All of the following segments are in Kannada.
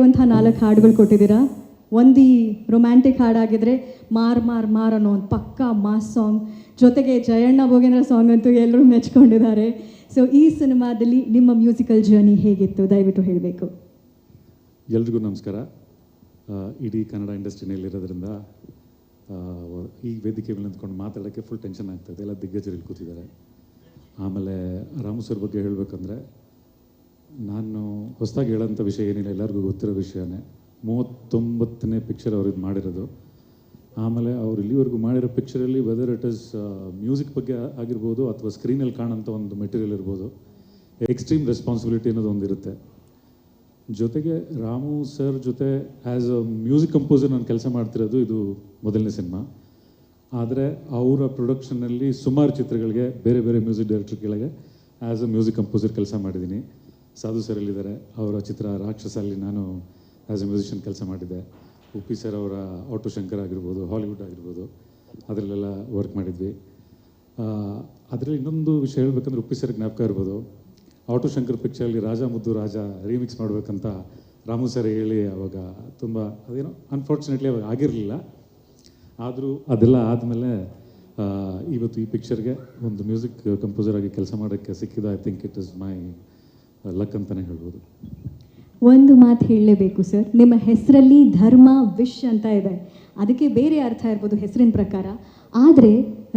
ಇರುವಂಥ 4 ಹಾಡುಗಳು ಕೊಟ್ಟಿದ್ದೀರಾ. ಒಂದು ರೊಮ್ಯಾಂಟಿಕ್ ಹಾಡಾಗಿದ್ದರೆ ಮಾರ್ ಮಾರ್ ಮಾರ್ ಅನ್ನೋ ಒಂದು ಪಕ್ಕಾ ಮಾಸ್ ಸಾಂಗ್, ಜೊತೆಗೆ ಜಯಣ್ಣ ಭೋಗೇಂದ್ರ ಸಾಂಗ್ ಅಂತೂ ಎಲ್ಲರೂ ಮೆಚ್ಕೊಂಡಿದ್ದಾರೆ. ಸೊ ಈ ಸಿನಿಮಾದಲ್ಲಿ ನಿಮ್ಮ ಮ್ಯೂಸಿಕಲ್ ಜರ್ನಿ ಹೇಗಿತ್ತು ದಯವಿಟ್ಟು ಹೇಳಬೇಕು. ಎಲ್ರಿಗೂ ನಮಸ್ಕಾರ. ಇಡೀ ಕನ್ನಡ ಇಂಡಸ್ಟ್ರಿನಲ್ಲಿರೋದ್ರಿಂದ ಈ ವೇದಿಕೆ ಮೇಲೆ ನಿಂತ್ಕೊಂಡು ಮಾತಾಡೋಕ್ಕೆ ಫುಲ್ ಟೆನ್ಷನ್ ಆಗ್ತಾಯಿದೆ. ಎಲ್ಲ ದಿಗ್ಗಜರು ಕೂತಿದ್ದಾರೆ. ಆಮೇಲೆ ರಾಮು ಸರ್ ಬಗ್ಗೆ ಹೇಳಬೇಕಂದ್ರೆ, ನಾನು ಹೊಸದಾಗಿ ಹೇಳೋಂಥ ವಿಷಯ ಏನಿಲ್ಲ, ಎಲ್ಲರಿಗೂ ಗೊತ್ತಿರೋ ವಿಷಯನೇ. 39ನೇ ಪಿಕ್ಚರ್ ಅವ್ರು ಇದು ಮಾಡಿರೋದು. ಆಮೇಲೆ ಅವ್ರು ಇಲ್ಲಿವರೆಗೂ ಮಾಡಿರೋ ಪಿಕ್ಚರಲ್ಲಿ ವೆದರ್ ಇಟ್ ಇಸ್ ಮ್ಯೂಸಿಕ್ ಬಗ್ಗೆ ಆಗಿರ್ಬೋದು ಅಥವಾ ಸ್ಕ್ರೀನಲ್ಲಿ ಕಾಣೋಂಥ ಒಂದು ಮೆಟೀರಿಯಲ್ ಇರ್ಬೋದು, ಎಕ್ಸ್ಟ್ರೀಮ್ ರೆಸ್ಪಾನ್ಸಿಬಿಲಿಟಿ ಅನ್ನೋದು ಒಂದಿರುತ್ತೆ. ಜೊತೆಗೆ ರಾಮು ಸರ್ ಜೊತೆ ಆ್ಯಸ್ ಅ ಮ್ಯೂಸಿಕ್ ಕಂಪೋಸರ್ ನಾನು ಕೆಲಸ ಮಾಡ್ತಿರೋದು ಇದು ಮೊದಲನೇ ಸಿನಿಮಾ. ಆದರೆ ಅವರ ಪ್ರೊಡಕ್ಷನ್ನಲ್ಲಿ ಸುಮಾರು ಚಿತ್ರಗಳಿಗೆ ಬೇರೆ ಬೇರೆ ಮ್ಯೂಸಿಕ್ ಡೈರೆಕ್ಟರ್ಗಳಿಗೆ ಆ್ಯಸ್ ಅ ಮ್ಯೂಸಿಕ್ ಕಂಪೋಸರ್ ಕೆಲಸ ಮಾಡಿದ್ದೀನಿ. ಸಾಧು ಸರ್ ಅಲ್ಲಿದ್ದಾರೆ, ಅವರ ಚಿತ್ರ ರಾಕ್ಷಸಲ್ಲಿ ನಾನು ಆ್ಯಸ್ ಎ ಮ್ಯೂಸಿಷಿಯನ್ ಕೆಲಸ ಮಾಡಿದ್ದೆ. ಉಪ್ಪಿ ಸರ್ ಅವರ ಆಟೋ ಶಂಕರ್ ಆಗಿರ್ಬೋದು, ಹಾಲಿವುಡ್ ಆಗಿರ್ಬೋದು, ಅದರಲ್ಲೆಲ್ಲ ವರ್ಕ್ ಮಾಡಿದ್ವಿ. ಅದರಲ್ಲಿ ಇನ್ನೊಂದು ವಿಷಯ ಹೇಳಬೇಕಂದ್ರೆ, ಉಪ್ಪಿ ಸರ್ ಜ್ಞಾಪಕ ಇರ್ಬೋದು, ಆಟೋ ಶಂಕರ್ ಪಿಕ್ಚರಲ್ಲಿ ರಾಜ ಮುದ್ದು ರಾಜ ರೀಮಿಕ್ಸ್ ಮಾಡಬೇಕಂತ ರಾಮು ಸರ್ ಹೇಳಿ ಅವಾಗ ತುಂಬ ಅದೇನೋ ಅನ್ಫಾರ್ಚುನೇಟ್ಲಿ ಅವಾಗ ಆಗಿರಲಿಲ್ಲ. ಆದರೂ ಅದೆಲ್ಲ ಆದಮೇಲೆ ಇವತ್ತು ಈ ಪಿಕ್ಚರ್ಗೆ ಒಂದು ಮ್ಯೂಸಿಕ್ ಕಂಪೋಸರ್ ಆಗಿ ಕೆಲಸ ಮಾಡೋಕ್ಕೆ ಸಿಕ್ಕಿದ. I think it is my luck ಅಂತಲೇ ಹೇಳ್ಬೋದು. ಒಂದು ಮಾತು ಹೇಳಲೇಬೇಕು ಸರ್, ನಿಮ್ಮ ಹೆಸರಲ್ಲಿ ಧರ್ಮ ವಿಶ್ ಅಂತ ಇದೆ. ಅದಕ್ಕೆ ಬೇರೆ ಅರ್ಥ ಇರ್ಬೋದು ಹೆಸರಿನ ಪ್ರಕಾರ, ಆದರೆ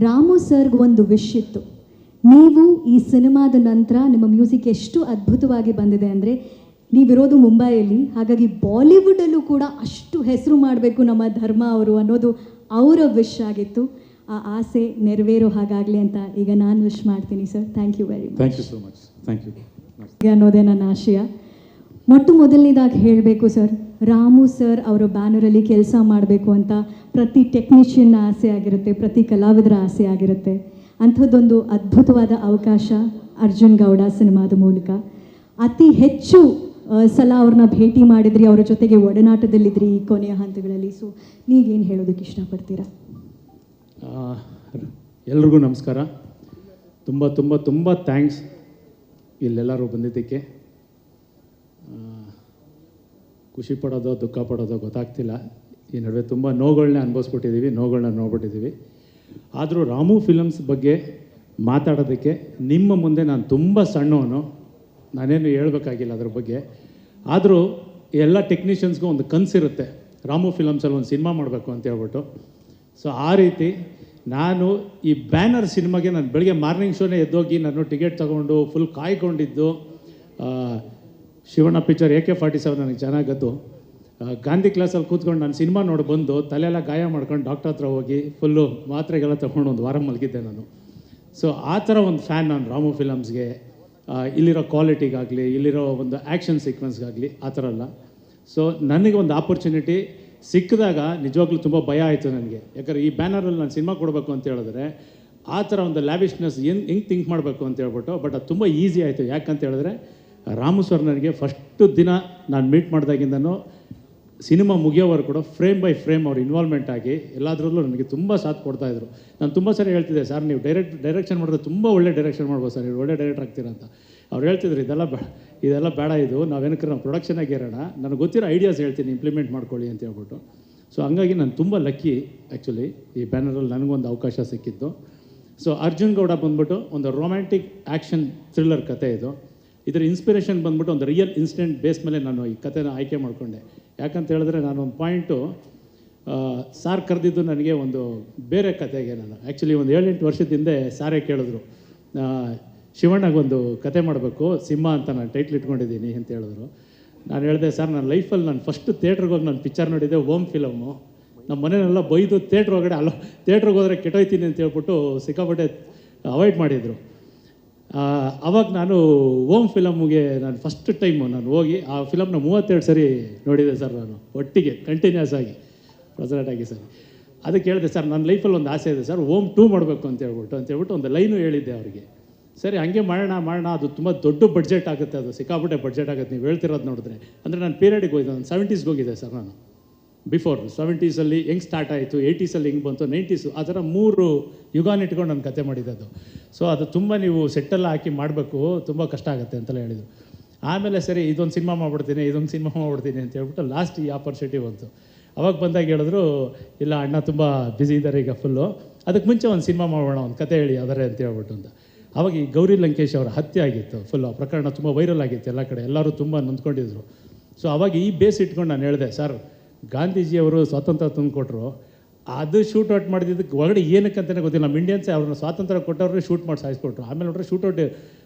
ರಾಮು ಸರ್ಗೆ ಒಂದು ವಿಶ್ ಇತ್ತು. ನೀವು ಈ ಸಿನಿಮಾದ ನಂತರ ನಿಮ್ಮ ಮ್ಯೂಸಿಕ್ ಎಷ್ಟು ಅದ್ಭುತವಾಗಿ ಬಂದಿದೆ ಅಂದರೆ, ನೀವಿರೋದು ಮುಂಬೈಯಲ್ಲಿ, ಹಾಗಾಗಿ ಬಾಲಿವುಡಲ್ಲೂ ಕೂಡ ಅಷ್ಟು ಹೆಸರು ಮಾಡಬೇಕು ನಮ್ಮ ಧರ್ಮ ಅವರು ಅನ್ನೋದು ಅವರ ವಿಶ್ ಆಗಿತ್ತು. ಆ ಆಸೆ ನೆರವೇರೋ ಹಾಗಾಗಲಿ ಅಂತ ಈಗ ನಾನು ವಿಶ್ ಮಾಡ್ತೀನಿ sir. Thank you very much. Thank you so much. Thank you ಅನ್ನೋದೇ ನನ್ನ ಆಶಯ. ಮೊದಲನೇದಾಗಿ ಹೇಳಬೇಕು ಸರ್, ರಾಮು ಸರ್ ಅವರ ಬ್ಯಾನರಲ್ಲಿ ಕೆಲಸ ಮಾಡಬೇಕು ಅಂತ ಪ್ರತಿ ಟೆಕ್ನಿಷಿಯನ್ನ ಆಸೆ ಆಗಿರುತ್ತೆ, ಪ್ರತಿ ಕಲಾವಿದರ ಆಸೆ ಆಗಿರುತ್ತೆ. ಅಂಥದ್ದೊಂದು ಅದ್ಭುತವಾದ ಅವಕಾಶ ಅರ್ಜುನ್ ಗೌಡ ಸಿನಿಮಾದ ಮೂಲಕ. ಅತಿ ಹೆಚ್ಚು ಸಲ ಅವ್ರನ್ನ ಭೇಟಿ ಮಾಡಿದ್ರಿ, ಅವರ ಜೊತೆಗೆ ಒಡನಾಟದಲ್ಲಿದ್ರಿ ಈ ಕೊನೆಯ ಹಂತಗಳಲ್ಲಿ. ಸೊ ನೀವೇನು ಹೇಳೋದಕ್ಕೆ ಇಷ್ಟಪಡ್ತೀರಾ? ಎಲ್ರಿಗೂ ನಮಸ್ಕಾರ. ತುಂಬ ತುಂಬ ತುಂಬ ಥ್ಯಾಂಕ್ಸ್ ಇಲ್ಲೆಲ್ಲರೂ ಬಂದಿದ್ದಕ್ಕೆ. ಖುಷಿ ಪಡೋದೋ ದುಃಖ ಪಡೋದೋ ಗೊತ್ತಾಗ್ತಿಲ್ಲ. ಈ ನಡುವೆ ತುಂಬ ನೋವುಗಳನ್ನ ಅನುಭವಿಸ್ಬಿಟ್ಟಿದ್ದೀವಿ, ನೋವುಗಳನ್ನ ನೋಡ್ಬಿಟ್ಟಿದ್ದೀವಿ. ಆದರೂ ರಾಮು ಫಿಲಮ್ಸ್ ಬಗ್ಗೆ ಮಾತಾಡೋದಕ್ಕೆ ನಿಮ್ಮ ಮುಂದೆ ನಾನು ತುಂಬ ಸಣ್ಣವನು, ನಾನೇನು ಹೇಳ್ಬೇಕಾಗಿಲ್ಲ ಅದ್ರ ಬಗ್ಗೆ. ಆದರೂ ಎಲ್ಲ ಟೆಕ್ನಿಷಿಯನ್ಸ್ಗೂ ಒಂದು ಕನಸಿರುತ್ತೆ, ರಾಮು ಫಿಲಮ್ಸಲ್ಲಿ ಒಂದು ಸಿನಿಮಾ ಮಾಡಬೇಕು ಅಂತ ಹೇಳ್ಬಿಟ್ಟು. ಸೊ ಆ ರೀತಿ ನಾನು ಈ ಬ್ಯಾನರ್ ಸಿನಿಮಾಗೆ ನಾನು ಬೆಳಗ್ಗೆ ಮಾರ್ನಿಂಗ್ ಶೋನೇ ಎದ್ದೋಗಿ ನಾನು ಟಿಕೆಟ್ ತೊಗೊಂಡು ಫುಲ್ ಕಾಯ್ಕೊಂಡಿದ್ದು. ಶಿವಣ್ಣ ಪಿಕ್ಚರ್ AK-47 ನನಗೆ ಚೆನ್ನಾಗಿ ಗೊತ್ತು. ಗಾಂಧಿ ಕ್ಲಾಸಲ್ಲಿ ಕೂತ್ಕೊಂಡು ನಾನು ಸಿನಿಮಾ ನೋಡಿ ಬಂದು ತಲೆಯೆಲ್ಲ ಗಾಯ ಮಾಡ್ಕೊಂಡು ಡಾಕ್ಟರ್ ಹತ್ರ ಹೋಗಿ ಫುಲ್ಲು ಮಾತ್ರೆಗೆಲ್ಲ ತೊಗೊಂಡು ಒಂದು ವಾರ ಮಲಗಿದ್ದೆ ನಾನು. ಸೊ ಆ ಥರ ಒಂದು ಫ್ಯಾನ್ ನಾನು ರಾಮು ಫಿಲಮ್ಸ್ಗೆ. ಇಲ್ಲಿರೋ ಕ್ವಾಲಿಟಿಗಾಗಲಿ, ಇಲ್ಲಿರೋ ಒಂದು ಆ್ಯಕ್ಷನ್ ಸೀಕ್ವೆನ್ಸ್ಗಾಗಲಿ ಆ ಥರ ಅಲ್ಲ. ಸೊ ನನಗೆ ಒಂದು ಆಪರ್ಚುನಿಟಿ ಸಿಕ್ಕಿದಾಗ ನಿಜವಾಗ್ಲೂ ತುಂಬ ಭಯ ಆಯಿತು ನನಗೆ. ಯಾಕಂದರೆ ಈ ಬ್ಯಾನರಲ್ಲಿ ನಾನು ಸಿನಿಮಾ ಕೊಡಬೇಕು ಅಂತ ಹೇಳಿದ್ರೆ ಆ ಥರ ಒಂದು ಲ್ಯಾವಿಶ್ನೆಸ್ ಹೆಂಗೆ ಥಿಂಕ್ ಮಾಡಬೇಕು ಅಂತ ಹೇಳ್ಬಿಟ್ಟು. ಬಟ್ ಅದು ತುಂಬ ಈಸಿ ಆಯಿತು. ಯಾಕಂತ ಹೇಳಿದ್ರೆ ರಾಮು ಸರ್ ನನಗೆ ಫಸ್ಟು ದಿನ ನಾನು ಮೀಟ್ ಮಾಡಿದಾಗಿಂದನೂ ಸಿನಿಮಾ ಮುಗಿಯೋವರೆಗೂ ಕೂಡ ಫ್ರೇಮ್ ಬೈ ಫ್ರೇಮ್ ಅವ್ರು ಇನ್ವಾಲ್ವ್ಮೆಂಟ್ ಆಗಿ ಎಲ್ಲದರಲ್ಲೂ ನನಗೆ ತುಂಬ ಸಾಥ್ ಕೊಡ್ತಾಯಿದ್ರು. ನಾನು ತುಂಬ ಸರಿ ಹೇಳ್ತಿದ್ದೆ, ಸರ್ ನೀವು ಡೈರೆಕ್ಷನ್ ಮಾಡಿದ್ರೆ ತುಂಬ ಒಳ್ಳೆ ಡೈರೆಕ್ಷನ್ ಮಾಡ್ಬೋದು ಸರ್, ನೀವು ಒಳ್ಳೆ ಡೈರೆಕ್ಟರ್ ಆಗ್ತೀರಾ ಅಂತ. ಅವ್ರು ಹೇಳ್ತಿದ್ರು ಇದೆಲ್ಲ ಬೇಡ, ಇದು ನಾವೇನಕ್ಕೆ ನಾವು ಪ್ರೊಡಕ್ಷನಾಗಿ ಇರೋಣ, ನನಗೆ ಗೊತ್ತಿರೋ ಐಡಿಯಾಸ್ ಹೇಳ್ತೀನಿ, ಇಂಪ್ಲಿಮೆಂಟ್ ಮಾಡ್ಕೊಳ್ಳಿ ಅಂತ ಹೇಳ್ಬಿಟ್ಟು. ಸೊ ಹಂಗಾಗಿ ನಾನು ತುಂಬ ಲಕ್ಕಿ ಆ್ಯಕ್ಚುಲಿ ಈ ಬ್ಯಾನರಲ್ಲಿ ನನಗೊಂದು ಅವಕಾಶ ಸಿಕ್ಕಿದ್ದು. ಸೊ ಅರ್ಜುನ್ ಗೌಡ ಬಂದ್ಬಿಟ್ಟು ಒಂದು ರೊಮ್ಯಾಂಟಿಕ್ ಆ್ಯಕ್ಷನ್ ಥ್ರಿಲ್ಲರ್ ಕತೆ ಇದು. ಇದರ ಇನ್ಸ್ಪಿರೇಷನ್ ಬಂದ್ಬಿಟ್ಟು ಒಂದು ರಿಯಲ್ ಇನ್ಸಿಡೆಂಟ್ ಬೇಸ್ ಮೇಲೆ ನಾನು ಈ ಕಥೆನ ಆಯ್ಕೆ ಮಾಡಿಕೊಂಡೆ. ಯಾಕಂತ ಹೇಳಿದ್ರೆ ನಾನು ಒಂದು ಪಾಯಿಂಟು ಸಾರ್ ಕರೆದಿದ್ದು ನನಗೆ ಒಂದು ಬೇರೆ ಕತೆಗೆ. ನಾನು ಆ್ಯಕ್ಚುಲಿ ಒಂದು 7-8 ವರ್ಷದ ಹಿಂದೆ ಸಾರೇ ಕೇಳಿದ್ರು, ಶಿವಣ್ಣಗೊಂದು ಕತೆ ಮಾಡಬೇಕು ಸಿಂಹ ಅಂತ ನಾನು ಟೈಟ್ಲ್ ಇಟ್ಕೊಂಡಿದ್ದೀನಿ ಅಂತ ಹೇಳಿದ್ರು. ನಾನು ಹೇಳಿದೆ, ಸರ್ ನನ್ನ ಲೈಫಲ್ಲಿ ನಾನು ಫಸ್ಟ್ ಥಿಯೇಟ್ರಿಗೆ ಹೋಗಿ ನಾನು ಪಿಕ್ಚರ್ ನೋಡಿದ್ದೆ ಓಮ್ ಫಿಲಮ್ಮು. ನಮ್ಮ ಮನೆಯೆಲ್ಲ ಬೈದು ಥಿಯೇಟ್ರ್ ಹೋಗಡೆ ಥಿಯೇಟ್ರಿಗೆ ಹೋದರೆ ಕೆಟ್ಟೋಯ್ತೀನಿ ಅಂತ ಹೇಳ್ಬಿಟ್ಟು ಸಿಕ್ಕಾಪಟ್ಟೆ ಅವಾಯ್ಡ್ ಮಾಡಿದರು. ಆವಾಗ ನಾನು ಓಮ್ ಫಿಲಮ್ಗೆ ನಾನು ಫಸ್ಟ್ ಟೈಮು ನಾನು ಹೋಗಿ ಆ ಫಿಲಮ್ನ 32 ಸರಿ ನೋಡಿದೆ ಸರ್, ನಾನು ಒಟ್ಟಿಗೆ ಕಂಟಿನ್ಯೂಸ್ ಆಗಿ ಪ್ರೆಸೆಂಟ್ ಆಗಿ ಸರ್. ಅದಕ್ಕೆ ಹೇಳಿದೆ, ಸರ್ ನನ್ನ ಲೈಫಲ್ಲಿ ಒಂದು ಆಸೆ ಇದೆ ಸರ್, ಓಮ್ 2 ಮಾಡಬೇಕು ಅಂತ ಹೇಳ್ಬಿಟ್ಟು ಒಂದು ಲೈನು ಹೇಳಿದ್ದೆ ಅವರಿಗೆ. ಸರಿ ಹಂಗೆ ಮಾಡೋಣ, ಅದು ತುಂಬ ದೊಡ್ಡ ಬಡ್ಜೆಟ್ ಆಗುತ್ತೆ, ಅದು ಸಿಕ್ಕಾಪಟ್ಟೆ ಬಡ್ಜೆಟ್ ಆಗುತ್ತೆ ನೀವು ಹೇಳ್ತಿರೋದು ನೋಡಿದ್ರೆ. ಅಂದರೆ ನಾನು ಪೀರಿಯಡಿಗೆ ಹೋಗಿದ್ದೆ, ನಾನು 70s ಹೋಗಿದ್ದೆ ಸರ್. ನಾನು ಬಿಫೋರ್ 70s ಹೆಂಗೆ ಸ್ಟಾರ್ಟ್ ಆಯಿತು, 80s ಹೆಂಗೆ ಬಂತು, 90s ಆ ಥರ 3 ಯುಗಾನ ಇಟ್ಕೊಂಡು ನಾನು ಕತೆ ಮಾಡಿದ್ದು. ಸೊ ಅದು ತುಂಬ ನೀವು ಸೆಟ್ಟೆಲ್ಲ ಹಾಕಿ ಮಾಡಬೇಕು, ತುಂಬ ಕಷ್ಟ ಆಗುತ್ತೆ ಅಂತೆಲ್ಲ ಹೇಳಿದರು. ಆಮೇಲೆ ಸರಿ ಇದೊಂದು ಸಿನಿಮಾ ಮಾಡ್ಬಿಡ್ತೀನಿ ಅಂತ ಹೇಳ್ಬಿಟ್ಟು ಲಾಸ್ಟ್ ಈ ಆಪರ್ಚುನಿಟಿ ಬಂತು. ಅವಾಗ ಬಂದಾಗ ಹೇಳಿದ್ರು, ಇಲ್ಲ ಅಣ್ಣ ತುಂಬ ಬ್ಯುಸಿ ಇದ್ದಾರೆ ಈಗ ಫುಲ್ಲು, ಅದಕ್ಕೆ ಮುಂಚೆ ಒಂದು ಸಿನಿಮಾ ಮಾಡೋಣ, ಒಂದು ಕತೆ ಹೇಳಿ ಅದರೇ ಅಂತ ಹೇಳ್ಬಿಟ್ಟು ಅಂತ. ಅವಾಗ ಈ ಗೌರಿ ಲಂಕೇಶ್ ಅವರ ಹತ್ಯೆ ಆಗಿತ್ತು, ಫುಲ್ ಆ ಪ್ರಕರಣ ತುಂಬ ವೈರಲ್ ಆಗಿತ್ತು ಎಲ್ಲ ಕಡೆ, ಎಲ್ಲರೂ ತುಂಬ ನೊಂದ್ಕೊಂಡಿದ್ರು. ಸೊ ಅವಾಗ ಈ ಬೇಸ್ ಇಟ್ಕೊಂಡು ನಾನು ಹೇಳಿದೆ, ಸರ್ ಗಾಂಧೀಜಿಯವರು ಸ್ವಾತಂತ್ರ್ಯ ತಂದು ಕೊಟ್ಟರು, ಅದು ಶೂಟೌಟ್ ಮಾಡಿದ್ದಕ್ಕೆ ಒಳಗಡೆ ಏನಕ್ಕಂತಲೇ ಗೊತ್ತಿಲ್ಲ. ನಮ್ಮ ಇಂಡಿಯನ್ಸೇ ಅವ್ರನ್ನ ಸ್ವಾತಂತ್ರ್ಯ ಕೊಟ್ಟವ್ರೆ ಶೂಟ್ ಮಾಡಿ ಸಾಯಿಸ್ಕೊಟ್ರು. ಆಮೇಲೆ ನೋಡ್ರೆ ಶೂಟೌಟ್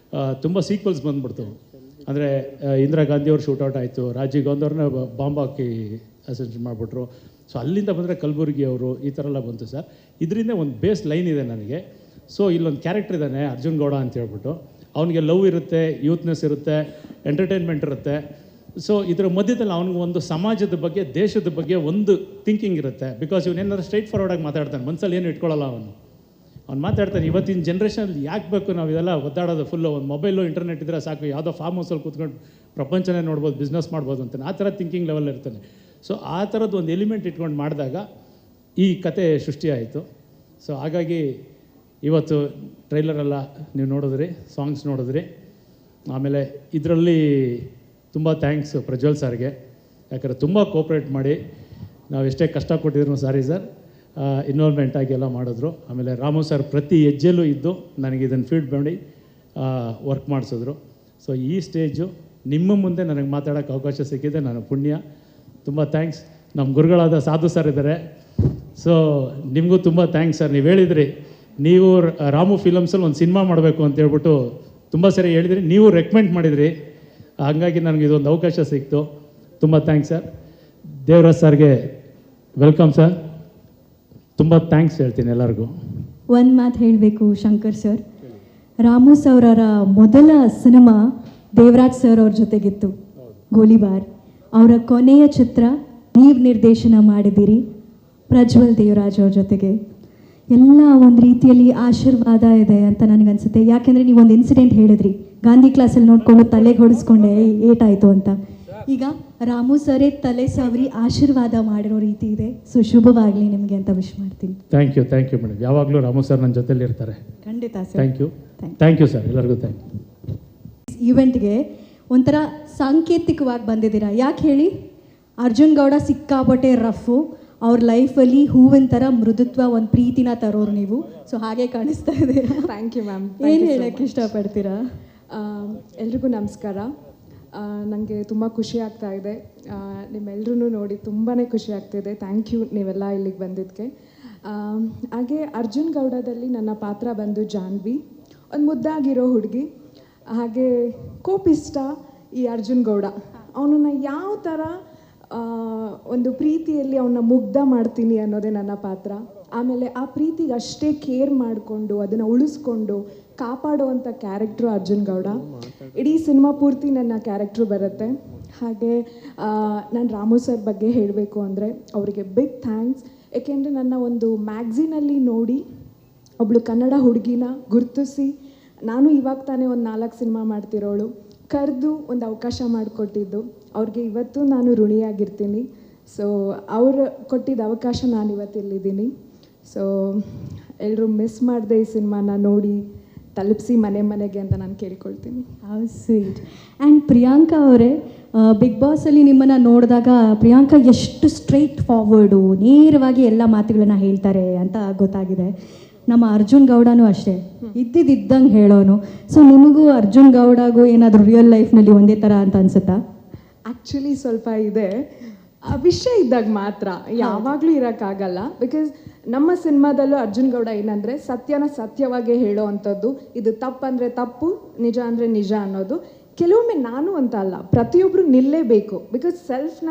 ತುಂಬ ಸೀಕ್ವಲ್ಸ್ ಬಂದ್ಬಿಡ್ತು. ಅಂದರೆ ಇಂದಿರಾ ಗಾಂಧಿಯವ್ರು ಶೂಟೌಟ್ ಆಯಿತು, ರಾಜೀವ್ ಗಾಂಧಿ ಅವ್ರನ್ನ ಬಾಂಬ್ ಹಾಕಿ ಅಸೆಂಟ್ ಮಾಡಿಬಿಟ್ರು. ಸೊ ಅಲ್ಲಿಂದ ಬಂದರೆ ಕಲಬುರ್ಗಿ ಅವರು, ಈ ಥರ ಎಲ್ಲ ಬಂತು ಸರ್. ಇದರಿಂದ ಒಂದು ಬೇಸ್ ಲೈನ್ ಇದೆ ನನಗೆ. ಸೊ ಇಲ್ಲೊಂದು ಕ್ಯಾರೆಕ್ಟರ್ ಇದ್ದಾನೆ ಅರ್ಜುನ್ ಗೌಡ ಅಂತ ಹೇಳ್ಬಿಟ್ಟು, ಅವನಿಗೆ ಲವ್ ಇರುತ್ತೆ, ಯೂತ್ನೆಸ್ ಇರುತ್ತೆ, ಎಂಟರ್ಟೈನ್ಮೆಂಟ್ ಇರುತ್ತೆ. ಸೊ ಇದರ ಮಧ್ಯದಲ್ಲಿ ಅವನಿಗೆ ಒಂದು ಸಮಾಜದ ಬಗ್ಗೆ, ದೇಶದ ಬಗ್ಗೆ ಒಂದು ಥಿಂಕಿಂಗ್ ಇರುತ್ತೆ. ಬಿಕಾಸ್ ಇವನೇನಾದ್ರು ಸ್ಟ್ರೈಟ್ ಫಾರ್ವರ್ಡಾಗಿ ಮಾತಾಡ್ತಾನೆ, ಮನಸ್ಸಲ್ಲಿ ಏನು ಇಟ್ಕೊಳ್ಳಲ್ಲ ಅವ್ನು ಮಾತಾಡ್ತಾನೆ. ಇವತ್ತಿನ ಜನ್ರೇಷನಲ್ಲಿ ಯಾಕೆ ಬೇಕು ನಾವು ಇದೆಲ್ಲ ಒದ್ದಾಡೋದು, ಫುಲ್ಲು ಒಂದು ಮೊಬೈಲು ಇಂಟರ್ನೆಟ್ ಇದ್ದರೆ ಸಾಕು, ಯಾವುದೋ ಫಾರ್ಮ್ ಹೌಸಲ್ಲಿ ಕೂತ್ಕೊಂಡು ಪ್ರಪಂಚನೇ ನೋಡ್ಬೋದು, ಬಿಸ್ನೆಸ್ ಮಾಡ್ಬೋದು ಅಂತಾನೆ, ಆ ಥರ ಥಿಂಕಿಂಗ್ ಲೆವೆಲ್ ಇರ್ತಾನೆ. ಸೊ ಆ ಥರದ್ದು ಒಂದು ಎಲಿಮೆಂಟ್ ಇಟ್ಕೊಂಡು ಮಾಡಿದಾಗ ಈ ಕತೆ ಸೃಷ್ಟಿಯಾಯಿತು. ಸೊ ಹಾಗಾಗಿ ಇವತ್ತು ಟ್ರೈಲರೆಲ್ಲ ನೀವು ನೋಡಿದ್ರಿ, ಸಾಂಗ್ಸ್ ನೋಡಿದ್ರಿ. ಆಮೇಲೆ ಇದರಲ್ಲಿ ತುಂಬ ಥ್ಯಾಂಕ್ಸ್ ಪ್ರಜ್ವಲ್ ಸರ್ಗೆ, ಯಾಕಂದರೆ ತುಂಬ ಕೋಪ್ರೇಟ್ ಮಾಡಿ, ನಾವು ಎಷ್ಟೇ ಕಷ್ಟ ಕೊಟ್ಟಿದ್ರು ಸಾರಿ ಸರ್, ಇನ್ವಾಲ್ವ್ಮೆಂಟ್ ಆಗಿ ಎಲ್ಲ ಮಾಡಿದ್ರು. ಆಮೇಲೆ ರಾಮು ಸರ್ ಪ್ರತಿ ಹೆಜ್ಜೆಲ್ಲೂ ಇದ್ದು ನನಗೆ ಇದನ್ನು ಫೀಡ್ ಮಾಡಿ ವರ್ಕ್ ಮಾಡಿಸಿದ್ರು. ಸೊ ಈ ಸ್ಟೇಜು ನಿಮ್ಮ ಮುಂದೆ ನನಗೆ ಮಾತಾಡೋಕ್ಕೆ ಅವಕಾಶ ಸಿಕ್ಕಿದೆ, ನಾನು ಪುಣ್ಯ. ತುಂಬ ಥ್ಯಾಂಕ್ಸ್. ನಮ್ಮ ಗುರುಗಳಾದ ಸಾಧು ಸರ್ ಇದ್ದಾರೆ. ಸೊ ನಿಮಗೂ ತುಂಬ ಥ್ಯಾಂಕ್ಸ್ ಸರ್. ನೀವು ಹೇಳಿದ್ರಿ, ನೀವು ರಾಮು ಫಿಲಮ್ಸಲ್ಲಿ ಒಂದು ಸಿನಿಮಾ ಮಾಡಬೇಕು ಅಂತ ಹೇಳ್ಬಿಟ್ಟು ತುಂಬ ಸರಿ ಹೇಳಿದ್ರಿ, ನೀವು ರೆಕಮೆಂಡ್ ಮಾಡಿದ್ರಿ. ಹಾಗಾಗಿ ನನಗೆ ಇದೊಂದು ಅವಕಾಶ ಸಿಕ್ತು. ತುಂಬ ಥ್ಯಾಂಕ್ಸ್ ಸರ್. ದೇವರಾಜ್ ಸರ್ಗೆ ವೆಲ್ಕಮ್ ಸರ್. ತುಂಬ ಥ್ಯಾಂಕ್ಸ್ ಹೇಳ್ತೀನಿ ಎಲ್ಲರಿಗೂ. ಒಂದು ಮಾತು ಹೇಳಬೇಕು ಶಂಕರ್ ಸರ್, ರಾಮು ಸರ್ ಅವರ ಮೊದಲ ಸಿನಿಮಾ ದೇವರಾಜ್ ಸರ್ ಅವ್ರ ಜೊತೆಗಿತ್ತು, ಗೋಲಿಬಾರ್. ಅವರ ಕೊನೆಯ ಚಿತ್ರ ನೀವು ನಿರ್ದೇಶನ ಮಾಡಿದ್ದೀರಿ ಪ್ರಜ್ವಲ್ ದೇವರಾಜ್ ಅವ್ರ ಜೊತೆಗೆ. ಎಲ್ಲ ಒಂದು ರೀತಿಯಲ್ಲಿ ಆಶೀರ್ವಾದ ಇದೆ ಅಂತ ನನಗನ್ಸುತ್ತೆ. ಯಾಕೆಂದರೆ ನೀವು ಒಂದು ಇನ್ಸಿಡೆಂಟ್ ಹೇಳಿದ್ರಿ, ಗಾಂಧಿ ಕ್ಲಾಸಲ್ಲಿ ನೋಡಿಕೊಂಡು ತಲೆಗೆ ಹೊಡೆಸ್ಕೊಂಡೆ ಏಟಾಯಿತು ಅಂತ. ಈಗ ರಾಮು ಸರೇ ತಲೆ ಸವರಿ ಆಶೀರ್ವಾದ ಮಾಡಿರೋ ರೀತಿ ಇದೆ. ಸೊ ಶುಭವಾಗಲಿ ನಿಮಗೆ ಅಂತ ವಿಶ್ ಮಾಡ್ತೀನಿ. Thank you madam. ಯಾವಾಗಲೂ ರಾಮು ಸರ್ ನನ್ನ ಜೊತೆಲಿ ಇರ್ತಾರೆ. ಖಂಡಿತ ಸರ್. Thank you sir. ಎಲ್ಲರಿಗೂ ಥ್ಯಾಂಕ್ ಯು. ಈವೆಂಟ್ಗೆ ಒಂಥರ ಸಾಂಕೇತಿಕವಾಗಿ ಬಂದಿದ್ದೀರಾ. ಯಾಕೆ ಹೇಳಿ, ಅರ್ಜುನ್ ಗೌಡ ಸಿಕ್ಕಾಪಟ್ಟೆ ರಫು, ಅವ್ರ ಲೈಫಲ್ಲಿ ಹೂವಿನ ಥರ ಮೃದುತ್ವ, ಒಂದು ಪ್ರೀತಿನ ತರೋರು ನೀವು. ಸೊ ಹಾಗೆ ಕಾಣಿಸ್ತಾ ಇದ್ದೀರಾ. Thank you ma'am. ಏನು ಹೇಳೋಕ್ಕೆ ಇಷ್ಟಪಡ್ತೀರಾ? ಎಲ್ರಿಗೂ ನಮಸ್ಕಾರ. ನನಗೆ ತುಂಬ ಖುಷಿ ಆಗ್ತಾ ಇದೆ, ನಿಮ್ಮೆಲ್ಲರೂ ನೋಡಿ ತುಂಬಾ ಖುಷಿ ಆಗ್ತಿದೆ. ಥ್ಯಾಂಕ್ ಯು ನೀವೆಲ್ಲ ಇಲ್ಲಿಗೆ ಬಂದಿದ್ದಕ್ಕೆ. ಹಾಗೆ ಅರ್ಜುನ್ ಗೌಡದಲ್ಲಿ ನನ್ನ ಪಾತ್ರ ಬಂದು ಜಾನ್ವಿ, ಒಂದು ಮುದ್ದಾಗಿರೋ ಹುಡುಗಿ. ಹಾಗೆ ಕೋಪಿಷ್ಟ ಈ ಅರ್ಜುನ್ ಗೌಡ, ಅವನನ್ನು ಯಾವ ಥರ ಒಂದು ಪ್ರೀತಿಯಲ್ಲಿ ಅವನ್ನ ಮುಗ್ಧ ಮಾಡ್ತೀನಿ ಅನ್ನೋದೇ ನನ್ನ ಪಾತ್ರ. ಆಮೇಲೆ ಆ ಪ್ರೀತಿಗೆ ಅಷ್ಟೇ ಕೇರ್ ಮಾಡಿಕೊಂಡು ಅದನ್ನು ಉಳಿಸ್ಕೊಂಡು ಕಾಪಾಡುವಂಥ ಕ್ಯಾರೆಕ್ಟ್ರು ಅರ್ಜುನ್ ಗೌಡ. ಇಡೀ ಸಿನಿಮಾ ಪೂರ್ತಿ ನನ್ನ ಕ್ಯಾರೆಕ್ಟ್ರು ಬರುತ್ತೆ. ಹಾಗೆ ನಾನು ರಾಮು ಸರ್ ಬಗ್ಗೆ ಹೇಳಬೇಕು ಅಂದರೆ ಅವರಿಗೆ ಬಿಗ್ ಥ್ಯಾಂಕ್ಸ್. ಏಕೆಂದರೆ ನನ್ನ ಒಂದು ಮ್ಯಾಗ್ಝಿನಲ್ಲಿ ನೋಡಿ ಒಬ್ಬಳು ಕನ್ನಡ ಹುಡುಗಿನ ಗುರುತಿಸಿ, ನಾನು ಇವಾಗ ತಾನೇ ಒಂದು 4 ಸಿನಿಮಾ ಮಾಡ್ತಿರೋಳು, ಕರೆದು ಒಂದು ಅವಕಾಶ ಮಾಡಿಕೊಟ್ಟಿದ್ದು ಅವ್ರಿಗೆ ಇವತ್ತು ನಾನು ಋಣಿಯಾಗಿರ್ತೀನಿ. ಸೊ ಅವರು ಕೊಟ್ಟಿದ್ದ ಅವಕಾಶ ನಾನು ಇವತ್ತು ಇಲ್ಲಿದ್ದೀನಿ. ಸೊ ಎಲ್ಲರೂ ಮಿಸ್ ಮಾಡದೆ ಈ ಸಿನಿಮಾನ ನೋಡಿ ತಲುಪಿಸಿ ಮನೆಗೆ ಅಂತ ನಾನು ಕೇಳ್ಕೊಳ್ತೀನಿ. How sweet. ಆ್ಯಂಡ್ ಪ್ರಿಯಾಂಕಾ ಅವರೇ, ಬಿಗ್ ಬಾಸಲ್ಲಿ ನಿಮ್ಮನ್ನು ನೋಡಿದಾಗ ಪ್ರಿಯಾಂಕಾ ಎಷ್ಟು ಸ್ಟ್ರೈಟ್ ಫಾರ್ವರ್ಡು, ನೇರವಾಗಿ ಎಲ್ಲ ಮಾತುಗಳನ್ನ ಹೇಳ್ತಾರೆ ಅಂತ ಗೊತ್ತಾಗಿದೆ. ನಮ್ಮ ಅರ್ಜುನ್ ಗೌಡನೂ ಅಷ್ಟೇ, ಇದ್ದಂಗೆ ಹೇಳೋನು. ಸೊ ನಿಮಗೂ ಅರ್ಜುನ್ ಗೌಡಗೂ ಏನಾದರೂ ರಿಯಲ್ ಲೈಫ್ನಲ್ಲಿ ಒಂದೇ ಥರ ಅಂತ ಅನ್ಸುತ್ತಾ? ಆ್ಯಕ್ಚುಲಿ ಸ್ವಲ್ಪ ಇದೆ, ವಿಷಯ ಇದ್ದಾಗ ಮಾತ್ರ, ಯಾವಾಗಲೂ ಇರೋಕ್ಕಾಗಲ್ಲ. ಬಿಕಾಸ್ ನಮ್ಮ ಸಿನಿಮಾದಲ್ಲೂ ಅರ್ಜುನ್ ಗೌಡ ಏನಂದರೆ ಸತ್ಯನ ಸತ್ಯವಾಗೇ ಹೇಳೋ ಅಂಥದ್ದು, ಇದು ತಪ್ಪಂದರೆ ತಪ್ಪು, ನಿಜ ಅಂದರೆ ನಿಜ ಅನ್ನೋದು. ಕೆಲವೊಮ್ಮೆ ನಾನು ಅಂತ ಅಲ್ಲ, ಪ್ರತಿಯೊಬ್ಬರು ನಿಲ್ಲೇಬೇಕು. ಬಿಕಾಸ್ ಸೆಲ್ಫ್ನ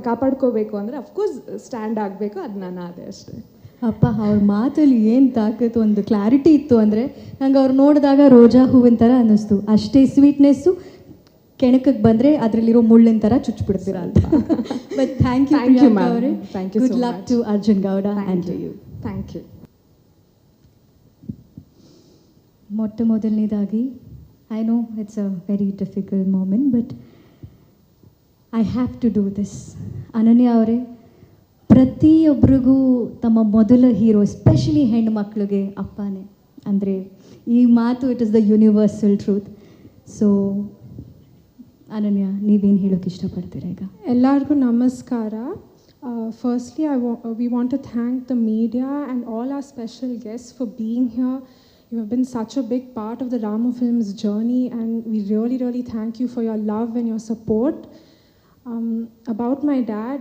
ಕಾಪಾಡ್ಕೋಬೇಕು ಅಂದರೆ ಅಫ್ಕೋರ್ಸ್ ಸ್ಟ್ಯಾಂಡ್ ಆಗಬೇಕು. ಅದು ನಾನು ಅದೇ ಅಷ್ಟೇ. ಅಪ್ಪ, ಅವ್ರ ಮಾತಲ್ಲಿ ಏನು ತಾಕತ್ತು, ಒಂದು ಕ್ಲಾರಿಟಿ ಇತ್ತು. ಅಂದರೆ ನಂಗೆ ಅವ್ರು ನೋಡಿದಾಗ ರೋಜಾ ಹೂವಿನ ಥರ ಅನ್ನಿಸ್ತು. ಅಷ್ಟೇ ಸ್ವೀಟ್ನೆಸ್ಸು, ಕೆಣಕಕ್ಕೆ ಬಂದರೆ ಅದರಲ್ಲಿರೋ ಮುಳ್ಳಿನ ಥರ ಚುಚ್ಚಿಬಿಡ್ತೀರ ಅಂತ. ಬಟ್ ಥ್ಯಾಂಕ್ ಯು ಅವರೇ. Thank you. Good luck to Arjun Gowda and to you. Thank you. ಮೊದಲನೇದಾಗಿ, I know it's a very difficult moment, but I have to do this. Ananya ಅವರೇ, ಪ್ರತಿಯೊಬ್ಬರಿಗೂ ತಮ್ಮ ಮೊದಲ ಹೀರೋ, ಎಸ್ಪೆಷಲಿ ಹೆಣ್ಣುಮಕ್ಳಿಗೆ ಅಪ್ಪನೇ. ಅಂದರೆ ಈ ಮಾತು it is the universal truth. So ಅನನ್ಯ, ನೀವೇನು ಹೇಳೋಕ್ಕೆ ಇಷ್ಟಪಡ್ತೀರಾ ಈಗ? ಎಲ್ಲರಿಗೂ ನಮಸ್ಕಾರ. Firstly, we want to thank the media and all our special guests for being here. You have been such a big part of the Ramu Films journey, and we really, really thank you for your love and your support. About my dad,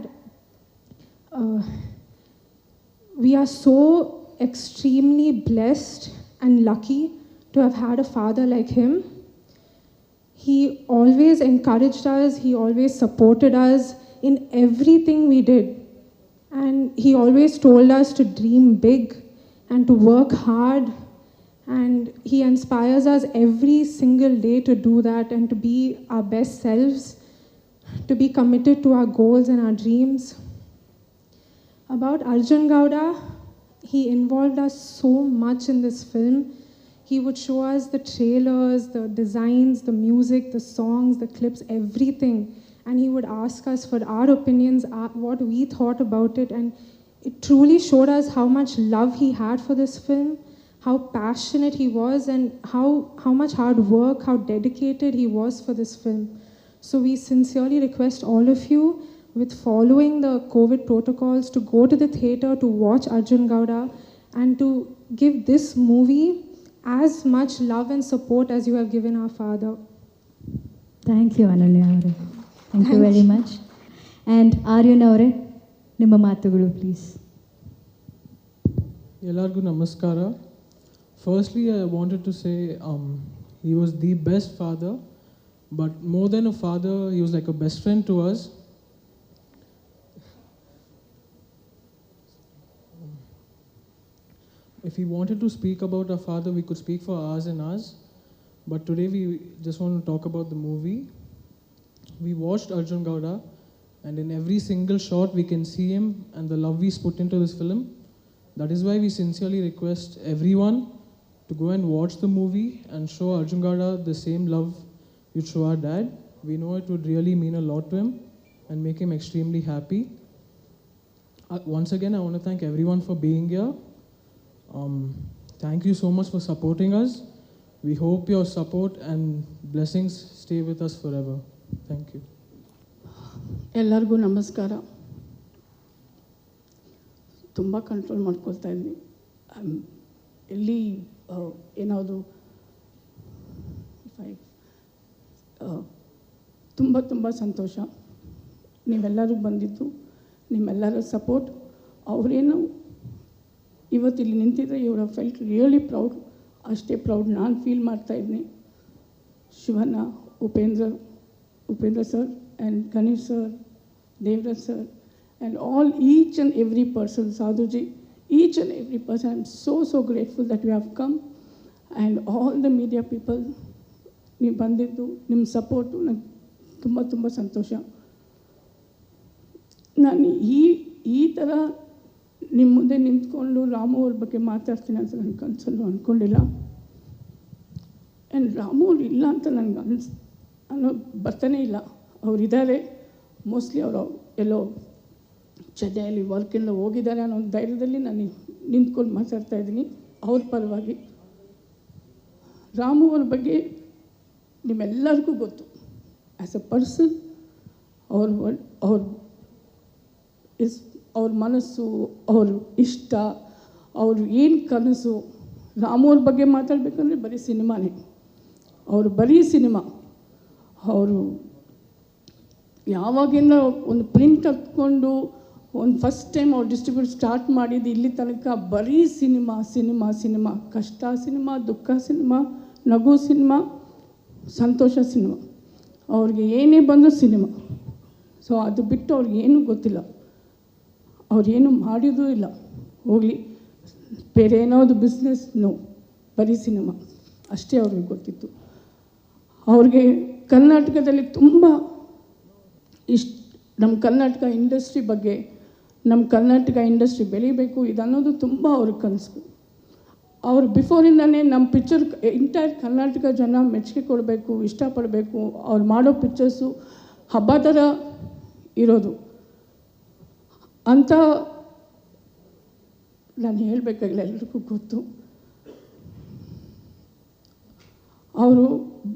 we are so extremely blessed and lucky to have had a father like him. He always encouraged us, he always supported us in everything we did. And he always told us to dream big and to work hard. And he inspires us every single day to do that and to be our best selves, to be committed to our goals and our dreams. About Arjun Gowda, he involved us so much in this film. He would show us the trailers, the designs, the music, the songs, the clips, everything. And he would ask us for our opinions, what we thought about it. And it truly showed us how much love he had for this film, how passionate he was, and how much hard work, how dedicated he was for this film. So we sincerely request all of you, with following the COVID protocols, to go to the theatre to watch Arjun Gowda and to give this movie as much love and support as you have given our father. Thank you Ananya ಅವರೇ, thank you very much. And Aryan ಅವರೇ, ನಿಮ್ಮ ಮಾತುಗಳು ಪ್ಲೀಸ್. ಎಲ್ಲರಿಗೂ ನಮಸ್ಕಾರ. Firstly, I wanted to say he was the best father, but more than a father, he was like a best friend to us. If we wanted to speak about our father, we could speak for hours and hours, but today we just want to talk about the movie. We watched Arjun Gowda, and in every single shot we can see him and the love he's put into this film. That is why we sincerely request everyone to go and watch the movie and show Arjun Gowda the same love you show our dad. We know it would really mean a lot to him and make him extremely happy. Once again, I want to thank everyone for being here. Thank you so much for supporting us. We hope your support and blessings stay with us forever. Thank you. ಎಲ್ಲರಿಗೂ ನಮಸ್ಕಾರ. ತುಂಬ ಕಂಟ್ರೋಲ್ ಮಾಡ್ಕೊಳ್ತಾ ಇದ್ವಿ. ಎಲ್ಲಿ ಏನಾದರೂ ತುಂಬ ತುಂಬ ಸಂತೋಷ ನೀವೆಲ್ಲರೂ ಬಂದಿದ್ದು, ನಿಮ್ಮೆಲ್ಲರ ಸಪೋರ್ಟ್. ಅವರೇನು ಇವತ್ತಿಲ್ಲಿ ನಿಂತಿದ್ರೆ ಇವರು ಫೆಲ್ಟ್ ರಿಯಲಿ ಪ್ರೌಡ್, ಅಷ್ಟೇ ಪ್ರೌಡ್ ನಾನು ಫೀಲ್ ಮಾಡ್ತಾಯಿದ್ದೀನಿ. Shivanna, Upendra sir and Ganesh sir, Devraj sir, and all, each and every person, Sadhuji, each and every person, I'm so grateful that you have come, and all the media people, ನೀವು ಬಂದಿದ್ದು, ನಿಮ್ಮ ಸಪೋರ್ಟು ನನಗೆ ತುಂಬ ತುಂಬ ಸಂತೋಷ. ನಾನು ಈ ಥರ ನಿಮ್ಮ ಮುಂದೆ ನಿಂತ್ಕೊಂಡು ರಾಮು ಅವ್ರ ಬಗ್ಗೆ ಮಾತಾಡ್ತೀನಿ ಅಂತ ನನ್ನ ಕನಸಲ್ಲೂ ಅಂದ್ಕೊಂಡಿಲ್ಲ. ಆ್ಯಂಡ್ ರಾಮು ಅವ್ರು ಇಲ್ಲ ಅಂತ ನನಗೆ ಅನ್ನೋ ಬರ್ತಾನೇ ಇಲ್ಲ. ಅವರಿದ್ದಾರೆ, ಮೋಸ್ಟ್ಲಿ ಅವರು ಎಲ್ಲೋ ಚೆನ್ನೈಯಲ್ಲಿ ವರ್ಕೆಲ್ಲ ಹೋಗಿದ್ದಾರೆ ಅನ್ನೋ ಒಂದು ಧೈರ್ಯದಲ್ಲಿ ನಾನು ನಿಂತ್ಕೊಂಡು ಮಾತಾಡ್ತಾಯಿದ್ದೀನಿ ಅವ್ರ ಪರವಾಗಿ. ರಾಮು ಅವ್ರ ಬಗ್ಗೆ ನಿಮ್ಮೆಲ್ಲರಿಗೂ ಗೊತ್ತು. ಆ್ಯಸ್ ಅ ಪರ್ಸನ್ ಅವ್ರ ಮನಸ್ಸು, ಅವ್ರ ಇಷ್ಟ, ಅವರು ಏನು ಕನಸು. ರಾಮು ಅವ್ರ ಬಗ್ಗೆ ಮಾತಾಡಬೇಕಂದ್ರೆ ಬರೀ ಸಿನಿಮಾನೇ, ಅವರು ಬರೀ ಸಿನಿಮಾ. ಅವರು ಯಾವಾಗಿಂದ ಒಂದು ಪ್ರಿಂಟ್ ಹತ್ಕೊಂಡು ಒಂದು ಫಸ್ಟ್ ಟೈಮ್ ಅವ್ರು ಡಿಸ್ಟ್ರಿಬ್ಯೂಟ್ ಸ್ಟಾರ್ಟ್ ಮಾಡಿದ್ದು ಇಲ್ಲಿ ತನಕ ಬರೀ ಸಿನಿಮಾ ಸಿನಿಮಾ ಸಿನಿಮಾ. ಕಷ್ಟ ಸಿನಿಮಾ, ದುಃಖ ಸಿನಿಮಾ, ನಗು ಸಿನಿಮಾ, ಸಂತೋಷ ಸಿನಿಮಾ. ಅವ್ರಿಗೆ ಏನೇ ಬಂದರೂ ಸಿನಿಮಾ. ಸೊ ಅದು ಬಿಟ್ಟು ಅವ್ರಿಗೇನೂ ಗೊತ್ತಿಲ್ಲ, ಅವ್ರೇನು ಮಾಡಿದೂ ಇಲ್ಲ. ಹೋಗಲಿ ಬೇರೆ ಏನಾವುದು ಬಿಸ್ನೆಸ್, ನೋ, ಬರೀ ಸಿನಿಮಾ ಅಷ್ಟೇ ಅವ್ರಿಗೆ ಗೊತ್ತಿತ್ತು. ಅವ್ರಿಗೆ ಕರ್ನಾಟಕದಲ್ಲಿ ತುಂಬ ನಮ್ಮ ಕರ್ನಾಟಕ ಇಂಡಸ್ಟ್ರಿ ಬಗ್ಗೆ, ನಮ್ಮ ಕರ್ನಾಟಕ ಇಂಡಸ್ಟ್ರಿ ಬೆಳಿಬೇಕು ಇದನ್ನೋದು ತುಂಬ ಅವ್ರಿಗೆ ಕನಸು. ಅವ್ರು ಬಿಫೋರಿಂದನೇ ನಮ್ಮ ಪಿಕ್ಚರ್ ಎಂಟೈರ್ ಕರ್ನಾಟಕ ಜನ ಮೆಚ್ಚುಗೆ ಕೊಡಬೇಕು, ಇಷ್ಟಪಡಬೇಕು. ಅವ್ರು ಮಾಡೋ ಪಿಕ್ಚರ್ಸು ಹಬ್ಬ ಥರ ಇರೋದು ಅಂತ ನಾನು ಹೇಳಬೇಕಾಗಿಲ್ಲ, ಎಲ್ರಿಗೂ ಗೊತ್ತು. ಅವರು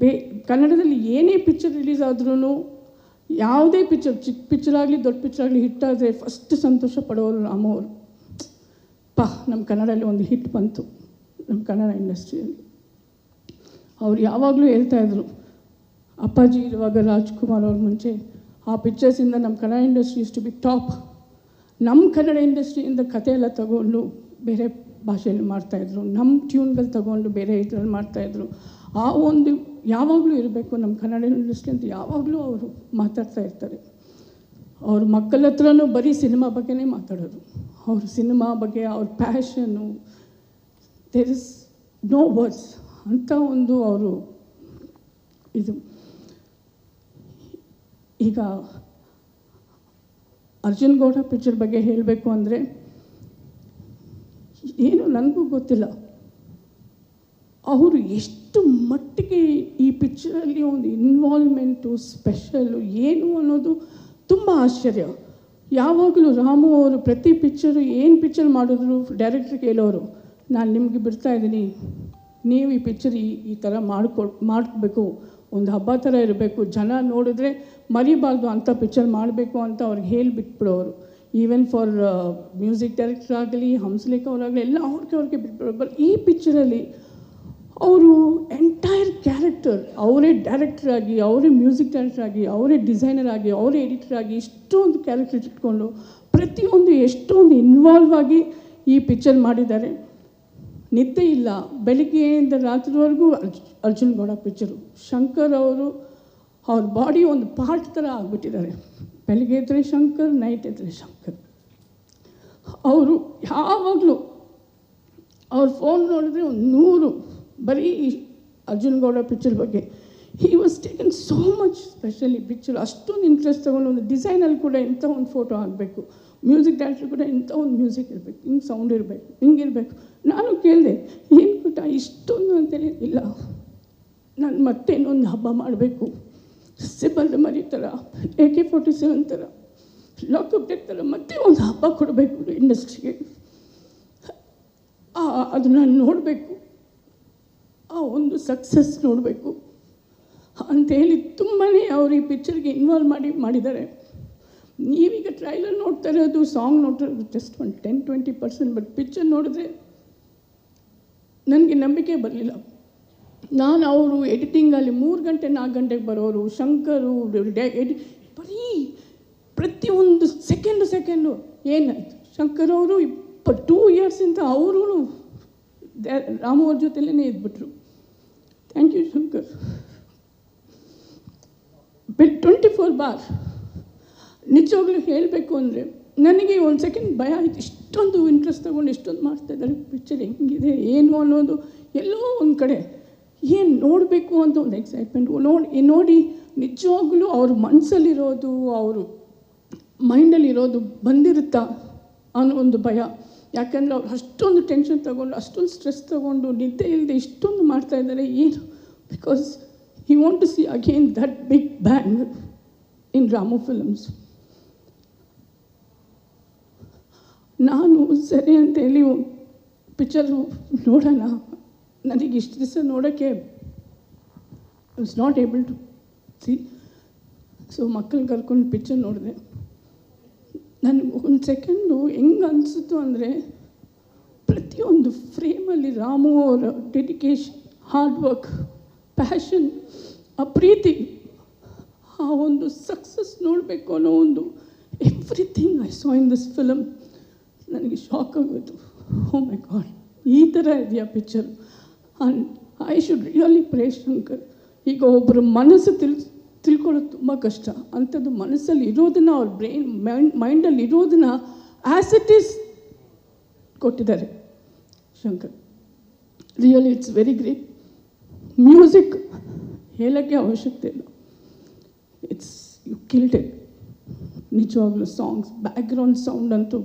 ಕನ್ನಡದಲ್ಲಿ ಏನೇ ಪಿಕ್ಚರ್ ರಿಲೀಸ್ ಆದ್ರೂ, ಯಾವುದೇ ಪಿಕ್ಚರ್, ಚಿಕ್ಕ ಪಿಕ್ಚರ್ ಆಗಲಿ ದೊಡ್ಡ ಪಿಕ್ಚರ್ ಆಗಲಿ ಹಿಟ್ ಆದರೆ ಫಸ್ಟ್ ಸಂತೋಷ ಪಡೋರು ರಾಮು ಅವರು. ನಮ್ಮ ಕನ್ನಡದಲ್ಲಿ ಒಂದು ಹಿಟ್ ಬಂತು ನಮ್ಮ ಕನ್ನಡ ಇಂಡಸ್ಟ್ರಿಯಲ್ಲಿ. ಅವ್ರು ಯಾವಾಗಲೂ ಹೇಳ್ತಾಯಿದ್ರು, ಅಪ್ಪಾಜಿ ಇರುವಾಗ ರಾಜ್ಕುಮಾರ್ ಅವ್ರ ಮುಂಚೆ ಆ ಪಿಕ್ಚರ್ಸಿಂದ ನಮ್ಮ Kannada industry is to be top. ನಮ್ಮ ಕನ್ನಡ ಇಂಡಸ್ಟ್ರಿಯಿಂದ ಕತೆ ಎಲ್ಲ ತಗೊಂಡು ಬೇರೆ ಭಾಷೆಯಲ್ಲಿ ಮಾಡ್ತಾಯಿದ್ರು, ನಮ್ಮ ಟ್ಯೂನ್ಗಳು ತಗೊಂಡು ಬೇರೆ ಇದರಲ್ಲಿ ಮಾಡ್ತಾಯಿದ್ರು. ಆ ಒಂದು ಯಾವಾಗಲೂ ಇರಬೇಕು ನಮ್ಮ ಕನ್ನಡ ಇಂಡಸ್ಟ್ರಿ ಅಂತ ಯಾವಾಗಲೂ ಅವರು ಮಾತಾಡ್ತಾ ಇರ್ತಾರೆ. ಅವ್ರ ಮಕ್ಕಳ ಹತ್ರನೂ ಬರೀ ಸಿನಿಮಾ ಬಗ್ಗೆನೇ ಮಾತಾಡೋದು. ಅವ್ರ ಸಿನಿಮಾ ಬಗ್ಗೆ ಅವ್ರ ಪ್ಯಾಷನ್ನು, ದೇರ್ ಇಸ್ ನೋ ವರ್ಡ್ಸ್ ಅಂತ ಒಂದು ಅವರು ಇದು. ಈಗ ಅರ್ಜುನ್ ಗೌಡ ಪಿಕ್ಚರ್ ಬಗ್ಗೆ ಹೇಳಬೇಕು ಅಂದರೆ ಏನು ನನಗೂ ಗೊತ್ತಿಲ್ಲ, ಅವರು ಎಷ್ಟು ಮಟ್ಟಿಗೆ ಈ ಪಿಕ್ಚರಲ್ಲಿ ಒಂದು ಇನ್ವಾಲ್ವ್ಮೆಂಟು, ಸ್ಪೆಷಲ್ಲು ಏನು ಅನ್ನೋದು ತುಂಬ ಆಶ್ಚರ್ಯ. ಯಾವಾಗಲೂ ರಾಮು ಅವರು ಪ್ರತಿ ಪಿಕ್ಚರು ಏನು ಪಿಕ್ಚರ್ ಮಾಡಿದ್ರು ಡೈರೆಕ್ಟ್ರಿಗೆ ಹೇಳೋರು, ನಾನು ನಿಮಗೆ ಬಿಡ್ತಾಯಿದ್ದೀನಿ, ನೀವು ಈ ಪಿಕ್ಚರ್ ಈ ಥರ ಮಾಡಬೇಕು, ಒಂದು ಹಬ್ಬ ಥರ ಇರಬೇಕು, ಜನ ನೋಡಿದ್ರೆ ಮರಿಬಾರ್ದು ಅಂಥ ಪಿಕ್ಚರ್ ಮಾಡಬೇಕು ಅಂತ ಅವ್ರಿಗೆ ಹೇಳಿಬಿಟ್ಬಿಡೋರು. ಈವನ್ ಫಾರ್ ಮ್ಯೂಸಿಕ್ ಡೈರೆಕ್ಟರ್ ಆಗಲಿ, ಹಂಸಲೇಖ ಅವರಾಗಲಿ ಎಲ್ಲ ಅವ್ರಿಗೆ ಬಿಟ್ಬಿಡೋರು. ಬಟ್ ಈ ಪಿಕ್ಚರಲ್ಲಿ ಅವರು ಎಂಟೈರ್ ಕ್ಯಾರೆಕ್ಟರ್ ಅವರೇ ಡೈರೆಕ್ಟರ್ ಆಗಿ, ಅವರೇ ಮ್ಯೂಸಿಕ್ ಡೈರೆಕ್ಟರ್ ಆಗಿ, ಅವರೇ ಡಿಸೈನರ್ ಆಗಿ, ಅವರೇ ಎಡಿಟರ್ ಆಗಿ ಇಷ್ಟೊಂದು ಕ್ಯಾರೆಕ್ಟರ್ ಇಟ್ಕೊಂಡು ಪ್ರತಿಯೊಂದು ಎಷ್ಟೊಂದು ಇನ್ವಾಲ್ವ್ ಆಗಿ ಈ ಪಿಕ್ಚರ್ ಮಾಡಿದ್ದಾರೆ. ನಿದ್ದೆ ಇಲ್ಲ, ಬೆಳಗ್ಗೆಯಿಂದ ರಾತ್ರಿವರೆಗೂ ಅರ್ಜುನ್ ಗೌಡ ಪಿಕ್ಚರು. ಶಂಕರ್ ಅವರು ಅವ್ರ ಬಾಡಿ ಒಂದು ಪಾರ್ಟ್ ಥರ ಆಗಿಬಿಟ್ಟಿದ್ದಾರೆ. ಬೆಳಗ್ಗೆ ಇದ್ದರೆ ಶಂಕರ್, ನೈಟ್ ಇದ್ದರೆ ಶಂಕರ್. ಅವರು ಯಾವಾಗಲೂ ಅವ್ರ ಫೋನ್ ನೋಡಿದ್ರೆ ಒಂದು 100 ಬರೀ ಅರ್ಜುನ್ ಗೌಡ ಪಿಕ್ಚರ್ ಬಗ್ಗೆ. He was taken so much specially picture. ಅಷ್ಟೊಂದು ಇಂಟ್ರೆಸ್ಟ್ ತೊಗೊಂಡು ಒಂದು ಡಿಸೈನಲ್ಲಿ ಕೂಡ ಇಂಥ ಒಂದು ಫೋಟೋ ಆಗಬೇಕು, ಮ್ಯೂಸಿಕ್ ಡೈರೆಕ್ಟರ್ ಕೂಡ ಇಂಥ ಒಂದು ಮ್ಯೂಸಿಕ್ ಇರಬೇಕು, ಹಿಂಗೆ ಸೌಂಡ್ ಇರಬೇಕು, ಹಿಂಗಿರಬೇಕು. ನಾನು ಕೇಳಿದೆ, ಏನು ಕೂಟ ಇಷ್ಟೊಂದು ಅಂತೇಳಿ. ಇಲ್ಲ, ನಾನು ಮತ್ತೆ ಇನ್ನೊಂದು ಹಬ್ಬ ಮಾಡಬೇಕು, ಸಿಬ್ಬಲ್ ಮರಿ ಥರ, AK-47 ಥರ, ಲಾಕಪ್ ಡೆಕ್ ಥರ ಮತ್ತೆ ಒಂದು ಹಬ್ಬ ಕೊಡಬೇಕು ಇಂಡಸ್ಟ್ರಿಗೆ. ಅದು ನಾನು ನೋಡಬೇಕು, ಆ ಒಂದು ಸಕ್ಸಸ್ ನೋಡಬೇಕು ಅಂಥೇಳಿ ತುಂಬಾ ಅವರು ಈ ಪಿಕ್ಚರ್ಗೆ ಇನ್ವಾಲ್ವ್ ಮಾಡಿದ್ದಾರೆ. ನೀವೀಗ ಟ್ರೈಲರ್ ನೋಡ್ತಾ ಇರೋದು, ಸಾಂಗ್ ನೋಡ್ತಾ ಇರೋದು ಜಸ್ಟ್ ಒಂದು 10-20%. ಬಟ್ ಪಿಕ್ಚರ್ ನೋಡಿದ್ರೆ ನನಗೆ ನಂಬಿಕೆ ಬರಲಿಲ್ಲ. ನಾನು ಅವರು ಎಡಿಟಿಂಗಲ್ಲಿ 3 ಗಂಟೆ 4 ಗಂಟೆಗೆ ಬರೋರು, ಶಂಕರು ಬರೀ ಪ್ರತಿಯೊಂದು ಸೆಕೆಂಡು ಏನಾಯಿತು. ಶಂಕರ್ ಅವರು 2 ಇಯರ್ಸಿಂದ ಅವರು ರಾಮು ಅವ್ರ ಜೊತೆಲೇ ಇದ್ಬಿಟ್ರು. Thank you Shankar. 24 ಬಾರ್ ನಿಜವಾಗ್ಲೂ ಹೇಳಬೇಕು ಅಂದರೆ ನನಗೆ ಒಂದು ಸೆಕೆಂಡ್ ಭಯ ಆಯಿತು. ಇಷ್ಟೊಂದು ಇಂಟ್ರೆಸ್ಟ್ ತೊಗೊಂಡು ಇಷ್ಟೊಂದು ಮಾಡ್ತಾಯಿದ್ದಾರೆ, ಪಿಕ್ಚರ್ ಹೆಂಗಿದೆ ಏನು ಅನ್ನೋದು ಎಲ್ಲೋ ಒಂದು ಕಡೆ ಏನು ನೋಡಬೇಕು ಅಂತ ಒಂದು ಎಕ್ಸೈಟ್ಮೆಂಟ್ ನೋಡಿ ನಿಜವಾಗ್ಲೂ ಅವ್ರ ಮನಸ್ಸಲ್ಲಿರೋದು, ಅವರು ಮೈಂಡಲ್ಲಿರೋದು ಬಂದಿರುತ್ತಾ ಅನ್ನೋ ಒಂದು ಭಯ. ಯಾಕಂದರೆ ಅವ್ರು ಅಷ್ಟೊಂದು ಟೆನ್ಷನ್ ತೊಗೊಂಡು, ಅಷ್ಟೊಂದು ಸ್ಟ್ರೆಸ್ ತೊಗೊಂಡು, ನಿದ್ದೆ ಇಲ್ಲದೆ ಇಷ್ಟೊಂದು ಮಾಡ್ತಾಯಿದ್ದಾರೆ. ಏನು because he want to see again that big bang in Ramu films. ನಾನು ಸರಿ ಅಂತೇಳಿ ಪಿಕ್ಚರು ನೋಡೋಣ, ನನಗೆ ಇಷ್ಟು ದಿವಸ ನೋಡೋಕ್ಕೆ I was not able to see. So ಮಕ್ಕಳನ್ನ ಕರ್ಕೊಂಡು ಪಿಕ್ಚರ್ ನೋಡಿದೆ. ನನಗೆ ಒಂದು ಸೆಕೆಂಡು ಹೆಂಗೆ ಅನಿಸುತ್ತು ಅಂದರೆ, ಪ್ರತಿಯೊಂದು ಫ್ರೇಮಲ್ಲಿ ರಾಮು ಅವರ ಡೆಡಿಕೇಶನ್, ಹಾರ್ಡ್ ವರ್ಕ್, ಪ್ಯಾಷನ್, ಆ ಪ್ರೀತಿ, ಆ ಒಂದು ಸಕ್ಸಸ್ ನೋಡಬೇಕು ಅನ್ನೋ ಒಂದು everything I saw in this film. ನನಗೆ ಶಾಕ್ ಆಗೋಯ್ತು. ಓ ಮೈ ಗಾಡ್, ಈ ಥರ ಇದೆಯಾ picture? And I should really praise Shankar. ಈಗ ಒಬ್ಬರ ಮನಸ್ಸು ತಿಳ್ಕೊಳ್ಳೋದು ತುಂಬ ಕಷ್ಟ. ಅಂಥದ್ದು ಮನಸ್ಸಲ್ಲಿ ಇರೋದನ್ನು, ಅವ್ರ ಮೈಂಡಲ್ಲಿ ಇರೋದನ್ನು ಆ್ಯಸ್ ಇಟ್ ಈಸ್ ಕೊಟ್ಟಿದ್ದಾರೆ Shankar. Really it's very great. Music ಹೇಳೋಕ್ಕೆ ಅವಶ್ಯಕತೆ ಇಲ್ಲ, ಇಟ್ಸ್ ಯು ಕಿಲ್ಡ್ ಇಟ್. ನಿಜವಾಗ್ಲೂ ಸಾಂಗ್ಸ್, ಬ್ಯಾಕ್ಗ್ರೌಂಡ್ ಸೌಂಡ್ ಅಂತೂ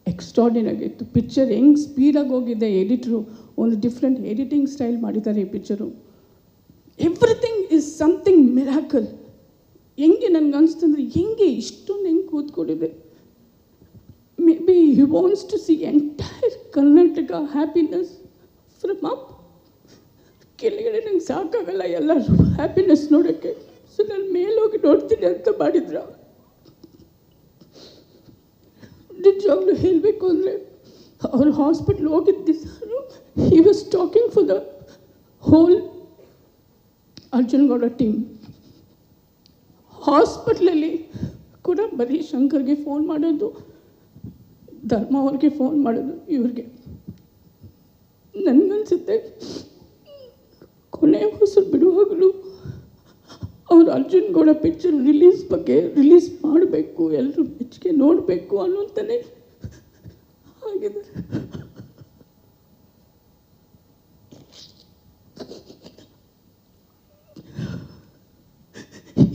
ಎಕ್ಸ್ಟ್ರಾರ್ಡಿನರಿ ಇತ್ತು. ಪಿಕ್ಚರ್ ಹೆಂಗೆ ಸ್ಪೀಡಾಗಿ ಹೋಗಿದೆ, ಎಡಿಟ್ರು ಒಂದು ಡಿಫ್ರೆಂಟ್ ಎಡಿಟಿಂಗ್ ಸ್ಟೈಲ್ ಮಾಡಿದ್ದಾರೆ ಈ picture. Everything is something miracle. ಹೆಂಗೆ ನನಗೆ ಅನಿಸ್ತಂದ್ರೆ, ಹೆಂಗೆ ಇಷ್ಟೊಂದು ಹೆಂಗೆ ಕೂತ್ಕೊಂಡಿದೆ. Maybe he wants to see entire Karnataka happiness from up. ಕೆಳಗಡೆ ನಂಗೆ ಸಾಕಾಗಲ್ಲ ಎಲ್ಲರೂ ಹ್ಯಾಪಿನೆಸ್ ನೋಡೋಕ್ಕೆ. ಸೊ ನಾನು ಮೇಲೋಗಿ ನೋಡ್ತೀನಿ ಅಂತ ಮಾಡಿದ್ರ. ನಿಜವಾಗ್ಲೂ ಹೇಳಬೇಕು ಅಂದರೆ ಅವ್ರು ಹಾಸ್ಪಿಟ್ಲ್ ಹೋಗಿದ್ದ he was talking for the whole Arjun Gowda team. ಹಾಸ್ಪಿಟ್ಲಲ್ಲಿ ಕೂಡ ಬರೀ ಶಂಕರ್ಗೆ ಫೋನ್ ಮಾಡೋದು, ಧರ್ಮ ಅವ್ರಿಗೆ ಫೋನ್ ಮಾಡೋದು, ಇವ್ರಿಗೆ. ನನಗನ್ಸುತ್ತೆ ಕೊನೆ ಉಸಿರು ಬಿಡುವಾಗಲೂ ಅವರು ಅರ್ಜುನ್ ಗೌಡ ಪಿಕ್ಚರ್ ರಿಲೀಸ್ ಮಾಡಬೇಕು, ಎಲ್ಲರೂ ಮೆಚ್ಚುಗೆ ನೋಡಬೇಕು ಅನ್ನೋಂತಾನೆ ಆಗಿದೆ.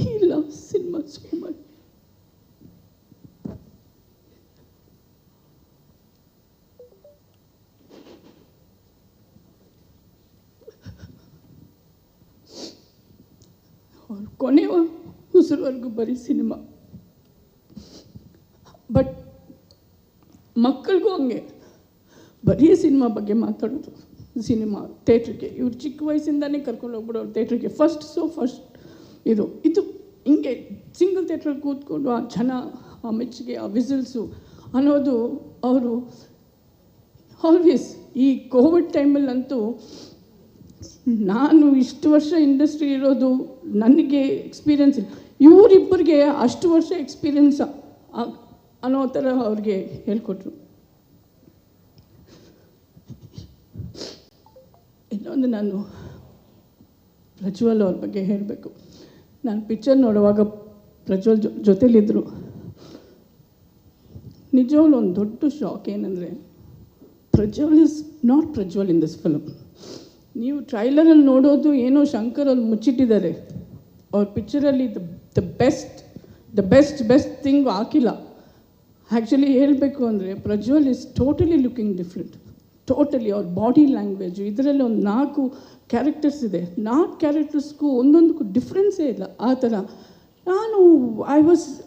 He loves cinema so much. और ಕೊನೆಯ ಉಸಿರುವರೆಗೂ ಬರೀ ಸಿನಿಮಾ. ಬಟ್ ಮಕ್ಕಳಿಗೂ ಹಂಗೆ ಬರೀ ಸಿನಿಮಾ ಬಗ್ಗೆ ಮಾತಾಡೋದು. ಸಿನಿಮಾ ಥಿಯೇಟ್ರಿಗೆ ಇವ್ರು ಚಿಕ್ಕ ವಯಸ್ಸಿಂದಾನೇ ಕರ್ಕೊಂಡು ಹೋಗ್ಬಿಡೋರು ಥಿಯೇಟ್ರಿಗೆ. ಫಸ್ಟ್ ಇದು ಹಿಂಗೆ ಸಿಂಗಲ್ ಥಿಯೇಟ್ರಲ್ಲಿ ಕೂತ್ಕೊಂಡು ಆ ಜನ, ಆ ಮೆಚ್ಚುಗೆ, ಆ ವಿಸಿಲ್ಸು ಅನ್ನೋದು ಅವರು ಆಲ್ವೇಸ್. ಈ ಕೋವಿಡ್ ಟೈಮಲ್ಲಂತೂ ನಾನು ಇಷ್ಟು ವರ್ಷ ಇಂಡಸ್ಟ್ರಿ ಇರೋದು ನನಗೆ ಎಕ್ಸ್ಪೀರಿಯನ್ಸ್, ಇವರಿಬ್ಬರಿಗೆ ಅಷ್ಟು ವರ್ಷ ಎಕ್ಸ್ಪೀರಿಯನ್ಸ್ ಅನ್ನೋ ಥರ ಅವ್ರಿಗೆ ಹೇಳ್ಕೊಟ್ರು. ಇನ್ನೊಂದು ನಾನು ಪ್ರಜ್ವಲ್ ಅವ್ರ ಬಗ್ಗೆ ಹೇಳಬೇಕು. ನಾನು ಪಿಕ್ಚರ್ ನೋಡುವಾಗ ಪ್ರಜ್ವಲ್ ಜೊತೆಲಿದ್ದರು. ನಿಜವಾಗ್ಲೂ ಒಂದು ದೊಡ್ಡ ಶಾಕ್ ಏನಂದರೆ Prajwal is not Prajwal in this film. ನೀವು ಟ್ರೈಲರಲ್ಲಿ ನೋಡೋದು ಏನೋ ಶಂಕರ್ ಅವ್ರು ಮುಚ್ಚಿಟ್ಟಿದ್ದಾರೆ. ಅವ್ರ ಪಿಕ್ಚರಲ್ಲಿ ದ ಬೆಸ್ಟ್ ಥಿಂಗ್ ಹಾಕಿಲ್ಲ. ಆ್ಯಕ್ಚುಲಿ ಹೇಳಬೇಕು ಅಂದರೆ Prajwal is totally looking different. Totally ಅವ್ರ ಬಾಡಿ ಲ್ಯಾಂಗ್ವೇಜು ಇದರಲ್ಲಿ ಒಂದು 4 ಕ್ಯಾರೆಕ್ಟರ್ಸ್ ಇದೆ. 4 ಕ್ಯಾರೆಕ್ಟರ್ಸ್ಗೂ ಒಂದೊಂದಕ್ಕೂ ಡಿಫ್ರೆನ್ಸೇ ಇಲ್ಲ. ಆ ಥರ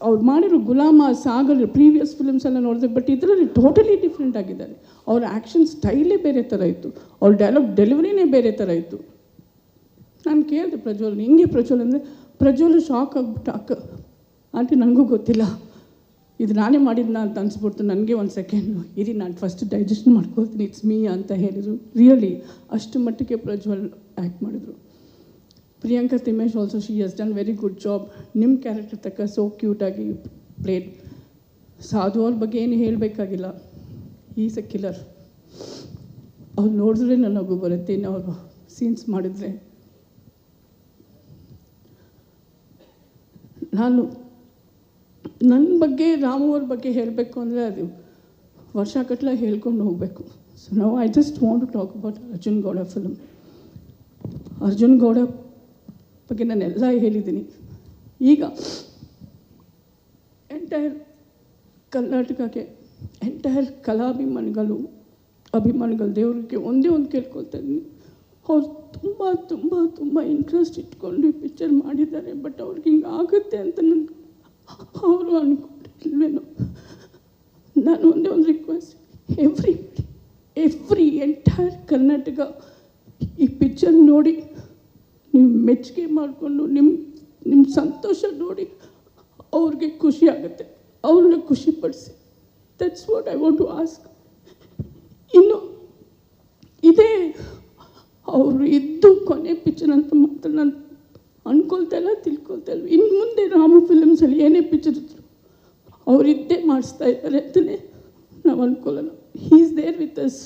ಅವ್ರು ಮಾಡಿರೋ ಗುಲಾಮ, ಸಾಗರ್, ಪ್ರೀವಿಯಸ್ ಫಿಲ್ಮ್ಸ್ ಎಲ್ಲ ನೋಡಿದೆ. ಬಟ್ ಇದರಲ್ಲಿ ಟೋಟಲಿ ಡಿಫ್ರೆಂಟ್ ಆಗಿದ್ದಾರೆ. ಅವ್ರ ಆ್ಯಕ್ಷನ್ ಸ್ಟೈಲೇ ಬೇರೆ ಥರ ಇತ್ತು, ಅವ್ರ ಡೈಲಾಗ್ ಡೆಲಿವರಿನೇ ಬೇರೆ ಥರ ಇತ್ತು. ನಾನು ಕೇಳಿದೆ ಪ್ರಜ್ವಲ್, ಹಿಂಗೆ ಪ್ರಜ್ವಲ್ ಅಂದರೆ ಪ್ರಜ್ವಲ್ ಶಾಕ್ ಆಗ್ಬಿಟ್ಟು, ಆಂಟಿ ನನಗೂ ಗೊತ್ತಿಲ್ಲ ಇದು ನಾನೇ ಮಾಡಿದ್ನ ಅಂತ ಅನಿಸ್ಬಿಡ್ತು. ನನಗೆ ಒಂದು ಸೆಕೆಂಡು ಇರಿ ನಾನು ಫಸ್ಟ್ ಡೈಜೆಷನ್ ಮಾಡ್ಕೊಳ್ತೀನಿ, ಇಟ್ಸ್ ಮೀ ಅಂತ ಹೇಳಿದರು. ರಿಯಲಿ ಅಷ್ಟು ಮಟ್ಟಿಗೆ ಪ್ರಜ್ವಲ್ ಆ್ಯಕ್ಟ್ ಮಾಡಿದರು. Priyanka Thimmesh also she has done very good job. ನಿಮ್ಮ ಕ್ಯಾರೆಕ್ಟರ್ ತಕ್ಕ ಸೋ ಕ್ಯೂಟಾಗಿ ಪ್ಲೇಡ್. ಸಾಧು ಅವ್ರ ಬಗ್ಗೆ ಏನು ಹೇಳಬೇಕಾಗಿಲ್ಲ, ಈಸ್ ಅ ಕಿಲ್ಲರ್. ಅವ್ರು ನೋಡಿದ್ರೆ ನನಗೂ ಬರುತ್ತೆ. ಇನ್ನು ಅವರು ಸೀನ್ಸ್ ಮಾಡಿದರೆ ನನ್ನ ಬಗ್ಗೆ, ರಾಮು ಅವ್ರ ಬಗ್ಗೆ ಹೇಳಬೇಕು ಅಂದರೆ ಅದು ವರ್ಷಗಟ್ಟಲೆ ಹೇಳ್ಕೊಂಡು ಹೋಗಬೇಕು. ಸೊ ನಾವು I just want to talk about Arjun Gowda film. Arjun Gowda ಬಗ್ಗೆ ನಾನೆಲ್ಲ ಹೇಳಿದ್ದೀನಿ. ಈಗ ಎಂಟೈರ್ ಕರ್ನಾಟಕಕ್ಕೆ, ಎಂಟೈರ್ ಕಲಾಭಿಮಾನಿಗಳು ದೇವರಿಗೆ ಒಂದೇ ಒಂದು ಕೇಳ್ಕೊಳ್ತಾ ಇದ್ದೀನಿ. ಅವ್ರು ತುಂಬ ಇಂಟ್ರೆಸ್ಟ್ ಇಟ್ಕೊಂಡು ಈ ಪಿಕ್ಚರ್ ಮಾಡಿದ್ದಾರೆ. ಬಟ್ ಅವ್ರಿಗೆ ಹಿಂಗೆ ಆಗುತ್ತೆ ಅಂತ ಅವರು ಅಂದ್ಕೊಂಡಿಲ್ವೇನೋ. ನಾನು ಒಂದೇ ಒಂದು ರಿಕ್ವೆಸ್ಟ್, ಎವ್ರಿ ಎಂಟೈರ್ ಕರ್ನಾಟಕ ಈ ಪಿಕ್ಚರ್ ನೋಡಿ ನೀವು ಮೆಚ್ಚುಗೆ ಮಾಡಿಕೊಂಡು ನಿಮ್ಮ ಸಂತೋಷ ನೋಡಿ ಅವ್ರಿಗೆ ಖುಷಿ ಆಗುತ್ತೆ, ಅವ್ರನ್ನ ಖುಷಿಪಡಿಸಿ. That's what I want to ask. ಇನ್ನು ಇದೇ ಅವರು ಇದ್ದು ಕೊನೆ ಪಿಕ್ಚರ್ ಅಂತ ಮಾತ್ರ ನಾನು ಅಂದ್ಕೊಳ್ತಾ ಇಲ್ಲ, ತಿಳ್ಕೊಳ್ತಾ ಇಲ್ಲ. ಇನ್ನು ಮುಂದೆ ರಾಮು ಫಿಲಮ್ಸಲ್ಲಿ ಏನೇ ಪಿಕ್ಚರ್ ಇದ್ರು ಅವರಿದ್ದೇ ಮಾಡಿಸ್ತಾ ಇದ್ದಾರೆ ಅಂತಲೇ ನಾವು ಅಂದ್ಕೊಳ್ಳೋಣ. He is there with us,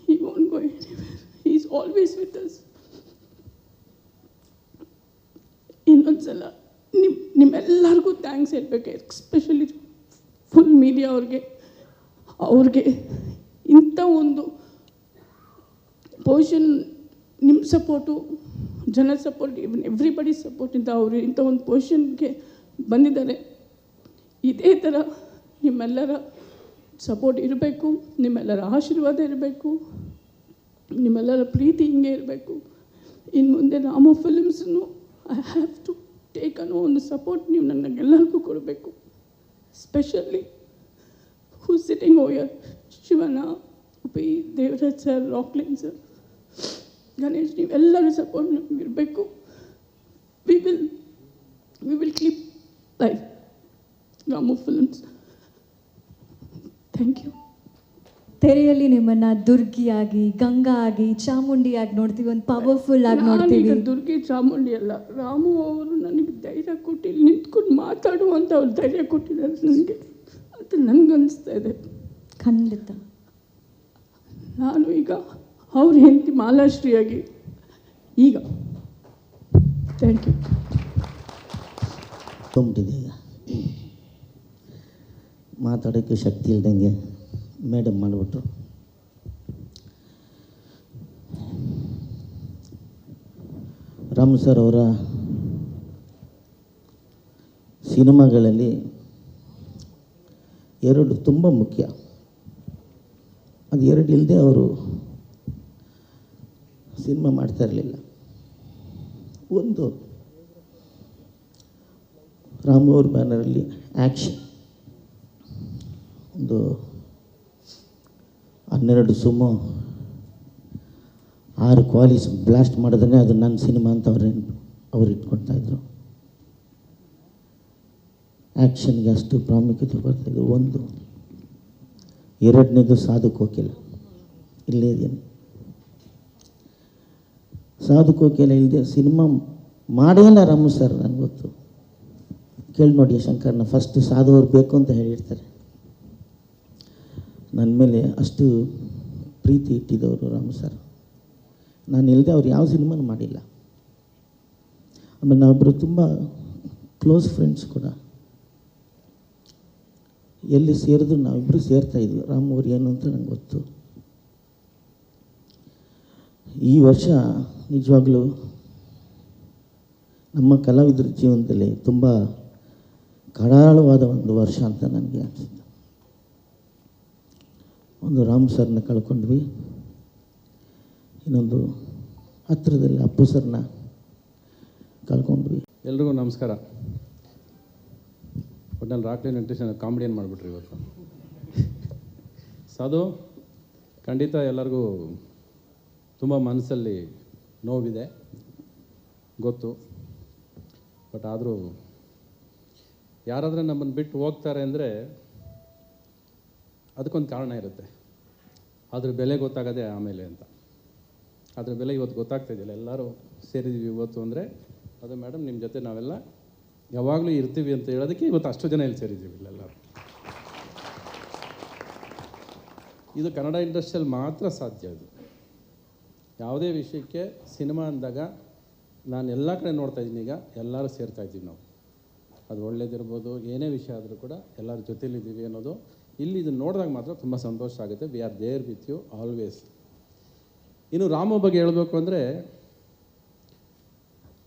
he won't go anywhere, he is always with us. ಇನ್ನೊಂದ್ಸಲ ನಿಮ್ಮೆಲ್ಲರಿಗೂ ಥ್ಯಾಂಕ್ಸ್ ಹೇಳಬೇಕು, ಎಸ್ಪೆಷಲಿ ಫುಲ್ ಮೀಡಿಯಾ ಅವ್ರಿಗೆ ಇಂಥ ಒಂದು ಪೊಸಿಷನ್, ನಿಮ್ಮ ಸಪೋರ್ಟು, ಜನರ ಸಪೋರ್ಟ್, ಎವ್ರಿಬಡಿ ಸಪೋರ್ಟಿಂದ ಅವರು ಇಂಥ ಒಂದು ಪೊಸಿಷನ್ಗೆ ಬಂದಿದ್ದಾರೆ. ಇದೇ ಥರ ನಿಮ್ಮೆಲ್ಲರ ಸಪೋರ್ಟ್ ಇರಬೇಕು, ನಿಮ್ಮೆಲ್ಲರ ಆಶೀರ್ವಾದ ಇರಬೇಕು, ನಿಮ್ಮೆಲ್ಲರ ಪ್ರೀತಿ ಹಿಂಗೆ ಇರಬೇಕು. ಇನ್ನು ಮುಂದೆ ರಾಮು ಫಿಲ್ಮ್ಸನ್ನು ಐ ಹ್ಯಾವ್ ಟು ಟೇಕ್ ಅನ್ನೋ ಒಂದು ಸಪೋರ್ಟ್ ನೀವು ನನಗೆಲ್ಲರಿಗೂ ಕೊಡಬೇಕು. Specially who sitting over, Shivanna, Uppi, Devaraj sir, Rockline sir, Ganesh ನೀವೆಲ್ಲರೂ ಸಪೋರ್ಟ್ ನಮಗಿರಬೇಕು. We will keep life Ramu films. Thank you. ತೆರೆಯಲ್ಲಿ ನಿಮ್ಮನ್ನ ದುರ್ಗಿಯಾಗಿ, ಗಂಗಾ ಆಗಿ, ಚಾಮುಂಡಿಯಾಗಿ ನೋಡ್ತೀವಿ, ಒಂದು ಪವರ್ಫುಲ್ ಆಗಿ ನೋಡ್ತೀವಿ. ನಾನೀಗ ದುರ್ಗಿ ಚಾಮುಂಡಿ ಅಲ್ಲ, ರಾಮು ಅವರು ನನಗೆ ಧೈರ್ಯ ಕೊಟ್ಟು ಇಲ್ಲಿ ನಿಂತ್ಕೊಂಡು ಮಾತಾಡುವಂಥ ಅವ್ರು ಧೈರ್ಯ ಕೊಟ್ಟಿದ್ದಾರೆ ನನಗೆ, ಅದು ನನಗನ್ನಿಸ್ತಾ ಇದೆ. ಖಂಡಿತ ನಾನು ಈಗ ಅವ್ರ ಹೆಂಡತಿ ಮಾಲಾಶ್ರೀಯಾಗಿ ಈಗ ಥ್ಯಾಂಕ್ ಯು. ತುಂಬಿಟ್ಟಿದೆ ಈಗ ಮಾತಾಡೋಕ್ಕೆ ಶಕ್ತಿ ಇಲ್ದಂಗೆ ಮೇಡಮ್ ಮಾಡಿಬಿಟ್ರು. ರಾಮ್ ಸರ್ ಅವರ ಸಿನಿಮಾಗಳಲ್ಲಿ ಎರಡು ತುಂಬ ಮುಖ್ಯ. ಅದು ಎರಡು ಇಲ್ಲದೆ ಅವರು ಸಿನಿಮಾ ಮಾಡ್ತಾ ಇರಲಿಲ್ಲ. ಒಂದು ರಾಮು ಅವ್ರ ಬ್ಯಾನರಲ್ಲಿ ಆ್ಯಕ್ಷನ್, ಒಂದು 12 ಸುಮೋ 6 ಕ್ವಾಲಿಸ್ ಬ್ಲಾಸ್ಟ್ ಮಾಡಿದ್ರೆ ಅದು ನನ್ನ ಸಿನಿಮಾ ಅಂತ ಅವ್ರು ಇಟ್ಕೊಳ್ತಾಯಿದ್ರು. ಆ್ಯಕ್ಷನ್ಗೆ ಅಷ್ಟು ಪ್ರಾಮುಖ್ಯತೆ ಬರ್ತಾಯಿದ್ರು. ಒಂದು. ಎರಡನೇದು ಸಾಧು ಕೋಕಿಲ, ಇಲ್ಲೇ ಇದೇನು ಸಾಧು ಕೋಕಿಲ ಇಲ್ಲದೆ ಸಿನಿಮಾ ಮಾಡೇ ಇಲ್ಲ ರಾಮು ಸರ್. ನನಗೆ ಗೊತ್ತು, ಕೇಳಿ ನೋಡಿ ಶಂಕರ್ನ, ಫಸ್ಟ್ ಸಾಧು ಅವ್ರು ಬೇಕು ಅಂತ ಹೇಳಿರ್ತಾರೆ. ನನ್ನ ಮೇಲೆ ಅಷ್ಟು ಪ್ರೀತಿ ಇಟ್ಟಿದ್ದವರು ರಾಮು ಸರ್. ನಾನು ಇಲ್ಲದೆ ಅವ್ರು ಯಾವ ಸಿನಿಮಾನು ಮಾಡಿಲ್ಲ. ಆಮೇಲೆ ನಾವಿಬ್ಬರು ತುಂಬ ಕ್ಲೋಸ್ ಫ್ರೆಂಡ್ಸ್ ಕೂಡ. ಎಲ್ಲಿ ಸೇರಿದ್ರು ನಾವಿಬ್ಬರು ಸೇರ್ತಾಯಿದ್ವಿ. ರಾಮು ಅವ್ರು ಏನು ಅಂತ ನಂಗೆ ಗೊತ್ತು. ಈ ವರ್ಷ ನಿಜವಾಗ್ಲೂ ನಮ್ಮ ಕಲಾವಿದರ ಜೀವನದಲ್ಲಿ ತುಂಬ ಕರಾಳವಾದ ಒಂದು ವರ್ಷ ಅಂತ ನನಗೆ ಅನಿಸುತ್ತೆ. ಒಂದು ರಾಮ್ ಸರ್ನ ಕಳ್ಕೊಂಡ್ವಿ, ಇನ್ನೊಂದು ಹತ್ತಿರದಲ್ಲಿ ಅಪ್ಪು ಸರ್ನ ಕಳ್ಕೊಂಡ್ವಿ. ಎಲ್ರಿಗೂ ನಮಸ್ಕಾರ. ಒಟ್ನಲ್ಲಿ ರಾಕ್ಲೈನ್ ವೆಂಕಟೇಶ್ ಕಾಮಿಡಿಯನ್ ಮಾಡಿಬಿಟ್ರಿ ಇವತ್ತು. ಸಾಧು, ಖಂಡಿತ ಎಲ್ಲರಿಗೂ ತುಂಬ ಮನಸ್ಸಲ್ಲಿ ನೋವಿದೆ ಗೊತ್ತು. ಬಟ್ ಆದರೂ ಯಾರಾದರೂ ನಮ್ಮನ್ನು ಬಿಟ್ಟು ಹೋಗ್ತಾರೆ ಅಂದರೆ ಅದಕ್ಕೊಂದು ಕಾರಣ ಇರುತ್ತೆ. ಅದ್ರ ಬೆಲೆ ಗೊತ್ತಾಗೋದೇ ಆಮೇಲೆ ಅಂತ. ಅದ್ರ ಬೆಲೆ ಇವತ್ತು ಗೊತ್ತಾಗ್ತಾಯಿದ್ದಿಲ್ಲ. ಎಲ್ಲರೂ ಸೇರಿದ್ದೀವಿ ಇವತ್ತು ಅಂದರೆ ಅದು ಮೇಡಮ್ ನಿಮ್ಮ ಜೊತೆ ನಾವೆಲ್ಲ ಯಾವಾಗಲೂ ಇರ್ತೀವಿ ಅಂತ ಹೇಳೋದಕ್ಕೆ ಇವತ್ತು ಅಷ್ಟು ಜನ ಇಲ್ಲಿ ಸೇರಿದ್ದೀವಿ ಇಲ್ಲೆಲ್ಲರೂ. ಇದು ಕನ್ನಡ ಇಂಡಸ್ಟ್ರಿಯಲ್ಲಿ ಮಾತ್ರ ಸಾಧ್ಯ. ಇದು ಯಾವುದೇ ವಿಷಯಕ್ಕೆ ಸಿನಿಮಾ ಅಂದಾಗ ನಾನು ಎಲ್ಲ ಕಡೆ ನೋಡ್ತಾಯಿದ್ದೀನಿ, ಈಗ ಎಲ್ಲರೂ ಸೇರ್ತಾಯಿದ್ದೀವಿ ನಾವು. ಅದು ಒಳ್ಳೇದಿರ್ಬೋದು, ಏನೇ ವಿಷಯ ಆದರೂ ಕೂಡ ಎಲ್ಲರ ಜೊತೆಲಿದ್ದೀವಿ ಅನ್ನೋದು ಇಲ್ಲಿ ಇದನ್ನು ನೋಡಿದಾಗ ಮಾತ್ರ ತುಂಬ ಸಂತೋಷ ಆಗುತ್ತೆ. We are there with you always. ಇನ್ನು ರಾಮು ಬಗ್ಗೆ ಹೇಳಬೇಕು ಅಂದರೆ,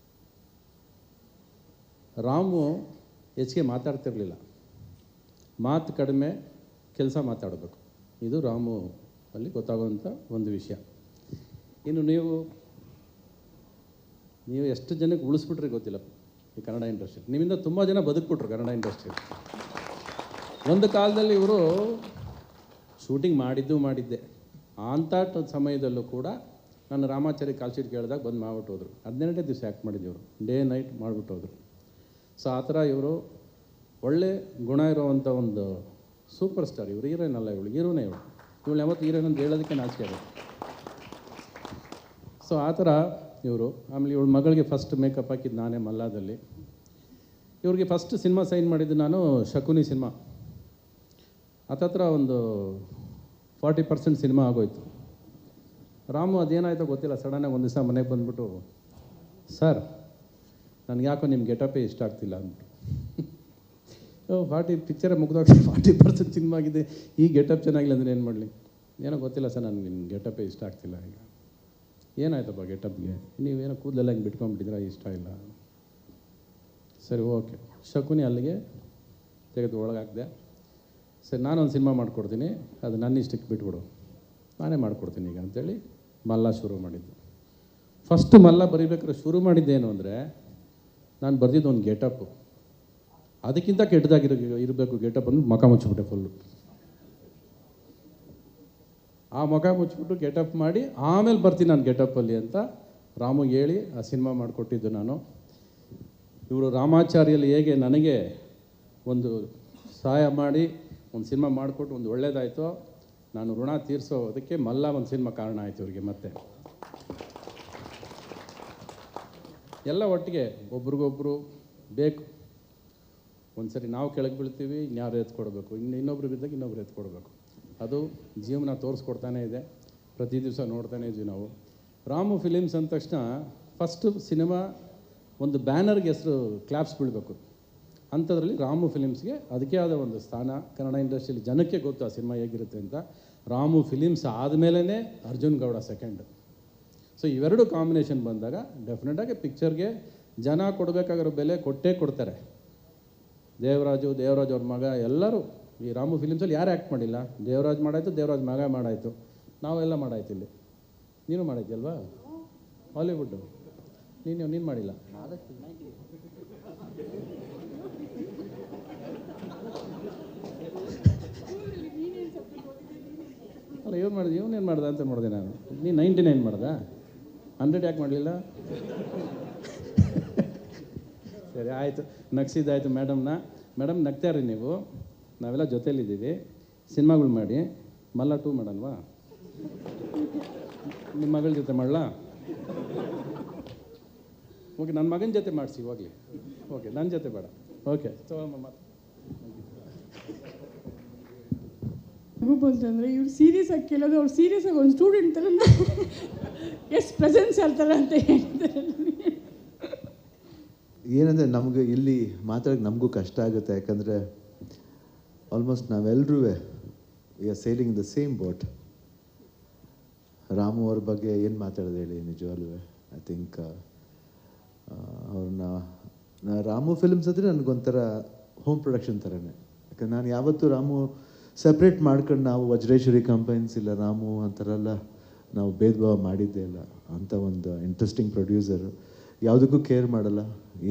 ರಾಮು ಹೆಚ್ಚಿಗೆ ಮಾತಾಡ್ತಿರಲಿಲ್ಲ. ಮಾತು ಕಡಿಮೆ, ಕೆಲಸ ಮಾತಾಡಬೇಕು. ಇದು ರಾಮು ಅಲ್ಲಿ ಗೊತ್ತಾಗುವಂಥ ಒಂದು ವಿಷಯ. ಇನ್ನು ನೀವು ಎಷ್ಟು ಜನಕ್ಕೆ ಉಳಿಸ್ಬಿಟ್ರಿ ಗೊತ್ತಿಲ್ಲ ಈ ಕನ್ನಡ ಇಂಡಸ್ಟ್ರಿ. ನಿಮ್ಮಿಂದ ತುಂಬ ಜನ ಬದುಕ್ಬಿಟ್ರು ಕನ್ನಡ ಇಂಡಸ್ಟ್ರಿ. ಒಂದು ಕಾಲದಲ್ಲಿ ಇವರು ಶೂಟಿಂಗ್ ಮಾಡಿದ್ದೆ. ಅಂಥ ಸಮಯದಲ್ಲೂ ಕೂಡ ನಾನು ರಾಮಾಚಾರಿ ಕಾಲ್ ಶೀಟ್ ಕೇಳಿದಾಗ ಬಂದು ಮಾಡ್ಬಿಟ್ಟು ಹೋದರು. 12 ದಿವಸ ಆ್ಯಕ್ಟ್ ಮಾಡಿದ್ದೆವರು, ಡೇ ನೈಟ್ ಮಾಡಿಬಿಟ್ಟು ಹೋದರು. ಸೊ ಆ ಥರ ಇವರು ಒಳ್ಳೆ ಗುಣ ಇರೋವಂಥ ಒಂದು ಸೂಪರ್ ಸ್ಟಾರ್. ಇವರು ಹೀರೋಯಿನ್ ಅಲ್ಲ, ಇವಳು ಹೀರೋನೇ. ಇವಳು ಯಾವತ್ತು ಹೀರೋಯಿನ್ ಅಂತ ಹೇಳೋದಕ್ಕೆ ನಾಚಿಕೆ ಆಗುತ್ತೆ. ಸೊ ಆ ಥರ ಇವರು. ಆಮೇಲೆ ಇವಳ ಮಗಳಿಗೆ ಫಸ್ಟ್ ಮೇಕಪ್ ಹಾಕಿದ್ದು ನಾನೇ ಮಲ್ಲಾದಲ್ಲಿ. ಇವ್ರಿಗೆ ಫಸ್ಟ್ ಸಿನಿಮಾ ಸೈನ್ ಮಾಡಿದ್ದು ನಾನು ಶಕುನಿ ಸಿನಿಮಾ. ಹತ್ತತ್ರ ಒಂದು 40% ಸಿನಿಮಾ ಆಗೋಯ್ತು. ರಾಮು ಅದೇನಾಯ್ತೋ ಗೊತ್ತಿಲ್ಲ, ಸಡನ್ನಾಗಿ ಒಂದು ದಿವಸ ಮನೆಗೆ ಬಂದುಬಿಟ್ಟು, ಸರ್ ನನಗೆ ಯಾಕೋ ನಿಮ್ಮ ಗೆಟಪೇ ಇಷ್ಟ ಆಗ್ತಿಲ್ಲ ಅಂದ್ಬಿಟ್ಟು. 40 ಪಿಕ್ಚರೇ ಮುಗ್ದೋಗಿ 40% ಸಿನಿಮಾ ಆಗಿದೆ, ಈ ಗೆಟಪ್ ಚೆನ್ನಾಗಿಲ್ಲ ಅಂದರೆ ಏನು ಮಾಡಲಿ? ಏನೋ ಗೊತ್ತಿಲ್ಲ ಸರ್, ನನಗೆ ನಿಮ್ಮ ಗೆಟಪೇ ಇಷ್ಟ ಆಗ್ತಿಲ್ಲ. ಈಗ ಏನಾಯ್ತಪ್ಪ ಗೆಟಪ್ಗೆ? ನೀವೇನೋ ಕೂದಲೆಲ್ಲ ಹಿಂಗೆ ಬಿಟ್ಕೊಂಡ್ಬಿಟ್ಟಿದ್ರೆ ಇಷ್ಟ ಇಲ್ಲ. ಸರಿ ಓಕೆ, ಶಕುನಿ ಅಲ್ಲಿಗೆ ತೆಗೆದು ಒಳಗಾಕಿದೆ. ಸರಿ ನಾನೊಂದು ಸಿನಿಮಾ ಮಾಡಿಕೊಡ್ತೀನಿ, ಅದು ನನ್ನ ಇಷ್ಟಕ್ಕೆ ಬಿಟ್ಬಿಡು, ನಾನೇ ಮಾಡಿಕೊಡ್ತೀನಿ ಈಗ ಅಂತೇಳಿ ಮಲ್ಲ ಶುರು ಮಾಡಿದ್ದು. ಫಸ್ಟ್ ಮಲ್ಲ ಬರೀಬೇಕಾದ್ರೆ ಶುರು ಮಾಡಿದ್ದೇನು ಅಂದರೆ, ನಾನು ಬರೆದಿದ್ದು ಒಂದು ಗೆಟಪ್ಪು, ಅದಕ್ಕಿಂತ ಕೆಟ್ಟದಾಗಿರೋ ಇರಬೇಕು ಗೆಟಪ್ ಅಂದು ಮಕ ಮುಚ್ಚಿಬಿಟ್ಟೆ ಫುಲ್ಲು. ಆ ಮುಖ ಮುಚ್ಚಿಬಿಟ್ಟು ಗೆಟಪ್ ಮಾಡಿ ಆಮೇಲೆ ಬರ್ತೀನಿ ನಾನು ಗೆಟಪ್ಪಲ್ಲಿ ಅಂತ ರಾಮುಗೆ ಹೇಳಿ ಆ ಸಿನಿಮಾ ಮಾಡಿಕೊಟ್ಟಿದ್ದು ನಾನು. ಇವರು ರಾಮಾಚಾರ್ಯಲ್ಲಿ ಹೇಗೆ ನನಗೆ ಒಂದು ಸಹಾಯ ಮಾಡಿ ಒಂದು ಸಿನಿಮಾ ಮಾಡಿಕೊಟ್ಟು ಒಂದು ಒಳ್ಳೇದಾಯಿತು, ನಾನು ಋಣ ತೀರಿಸೋದಕ್ಕೆ ಮಲ್ಲ ಒಂದು ಸಿನಿಮಾ ಕಾರಣ ಆಯಿತು ಇವರಿಗೆ. ಮತ್ತೆ ಎಲ್ಲ ಒಟ್ಟಿಗೆ ಒಬ್ರಿಗೊಬ್ರು ಬೇಕು. ಒಂದು ಸರಿ ನಾವು ಕೆಳಗೆ ಬೀಳ್ತೀವಿ, ಇನ್ಯಾರು ಎತ್ಕೊಡ್ಬೇಕು, ಇನ್ನೊಬ್ರು ಬಿದ್ದಾಗ ಇನ್ನೊಬ್ರು ಎತ್ಕೊಡ್ಬೇಕು. ಅದು ಜೀವನ ತೋರಿಸ್ಕೊಡ್ತಾನೇ ಇದೆ, ಪ್ರತಿ ದಿವಸ ನೋಡ್ತಾನೇ ಇದ್ವಿ ನಾವು. ರಾಮು ಫಿಲಿಮ್ಸ್ ಅಂದ ತಕ್ಷಣ ಫಸ್ಟು ಸಿನಿಮಾ ಒಂದು ಬ್ಯಾನರ್ಗೆ ಹೆಸರು ಕ್ಲಾಪ್ಸ್ ಬೀಳಬೇಕು. ಅಂಥದ್ರಲ್ಲಿ ರಾಮು ಫಿಲಿಮ್ಸ್ಗೆ ಅದಕ್ಕೆ ಆದ ಒಂದು ಸ್ಥಾನ ಕನ್ನಡ ಇಂಡಸ್ಟ್ರಿಯಲ್ಲಿ ಜನಕ್ಕೆ ಗೊತ್ತು ಆ ಸಿನಿಮಾ ಹೇಗಿರುತ್ತೆ ಅಂತ. ರಾಮು ಫಿಲಿಮ್ಸ್ ಆದಮೇಲೆ ಅರ್ಜುನ್ ಗೌಡ ಸೆಕೆಂಡ್. ಸೊ ಇವೆರಡು ಕಾಂಬಿನೇಷನ್ ಬಂದಾಗ ಡೆಫಿನೆಟಾಗಿ ಪಿಕ್ಚರ್ಗೆ ಜನ ಕೊಡಬೇಕಾಗಿರೋ ಬೆಲೆ ಕೊಟ್ಟೇ ಕೊಡ್ತಾರೆ. ದೇವರಾಜ್ ಅವ್ರ ಮಗ ಎಲ್ಲರೂ ಈ ರಾಮು ಫಿಲಿಮ್ಸಲ್ಲಿ ಯಾರು ಆ್ಯಕ್ಟ್ ಮಾಡಿಲ್ಲ? ದೇವರಾಜ್ ಮಾಡಾಯಿತು, ದೇವರಾಜ್ ಮಗ ಮಾಡಾಯಿತು, ನಾವೆಲ್ಲ ಮಾಡಾಯ್ತು. ಇಲ್ಲಿ ನೀನು ಮಾಡಾಯ್ತಲ್ವಾ ಹಾಲಿವುಡ್ಡು? ನೀನು ಮಾಡಿಲ್ಲ. ಅಲ್ಲ ಇವನೇನು ಮಾಡ್ದ ಅಂತ ನೋಡಿದೆ ನಾನು. ನೀನು 99 ಮಾಡ್ದ, 100 ಯಾಕೆ ಮಾಡಲಿಲ್ಲ? ಸರಿ ಆಯಿತು, ನಗ್ಸಿದ್ದಾಯಿತು ಮೇಡಮ್ ನಗ್ತಾರ್ರಿ ನೀವು, ನಾವೆಲ್ಲ ಜೊತೇಲಿದ್ದೀವಿ, ಸಿನಿಮಾಗಳು ಮಾಡಿ. ಮಲ್ಲ 2 ಮಾಡಲ್ವಾ? ನಿಮ್ಮ ಮಗಳ ಜೊತೆ ಮಾಡಲಾ? ಓಕೆ, ನನ್ನ ಮಗನ ಜೊತೆ ಮಾಡಿಸಿ ಹೋಗಲಿ. ಓಕೆ, ನನ್ನ ಜೊತೆ ಬೇಡ. ಓಕೆ ಅಂತಂದರೆ ಇವ್ರು ಸೀರಿಯಸ್ ಆಗಿ ಕೇಳೋದು, ಅವ್ರು ಸೀರಿಯಸ್ ಆಗಿ ಒಂದು ಸ್ಟೂಡೆಂಟ್ ಥರ ಎಷ್ಟು ಪ್ರೆಸೆನ್ಸ್ ಹೇಳ್ತಾರೆ ಅಂತ ಹೇಳ್ತಾರೆ. ಏನಂದರೆ ನಮಗೆ ಇಲ್ಲಿ ಮಾತಾಡೋಕ್ಕೆ ನಮಗೂ ಕಷ್ಟ ಆಗುತ್ತೆ. ಯಾಕಂದರೆ ಆಲ್ಮೋಸ್ಟ್ ನಾವೆಲ್ಲರೂ we are sailing in the same boat. Ramu ಅವ್ರ ಬಗ್ಗೆ ಏನು ಮಾತಾಡೋದು ಹೇಳಿ, ನಿಜವಾಗ್ಲೂ ಐ ಥಿಂಕ್ ಅವ್ರನ್ನ ರಾಮು ಫಿಲ್ಮ್ಸ್ ಅಂದರೆ ನನಗೊಂಥರ ಹೋಮ್ ಪ್ರೊಡಕ್ಷನ್ ಥರನೇ. ಯಾಕಂದ್ರೆ ನಾನು ಯಾವತ್ತೂ ರಾಮು ಸಪ್ರೇಟ್ ಮಾಡ್ಕೊಂಡು ನಾವು ವಜ್ರೇಶ್ವರಿ ಕಂಪೈನ್ಸ್ ಇಲ್ಲ ರಾಮು ಅಂತಾರೆಲ್ಲ ನಾವು ಭೇದ ಭಾವ ಮಾಡಿದ್ದೇ ಇಲ್ಲ. ಅಂಥ ಒಂದು ಇಂಟ್ರೆಸ್ಟಿಂಗ್ ಪ್ರೊಡ್ಯೂಸರು, ಯಾವುದಕ್ಕೂ ಕೇರ್ ಮಾಡಲ್ಲ.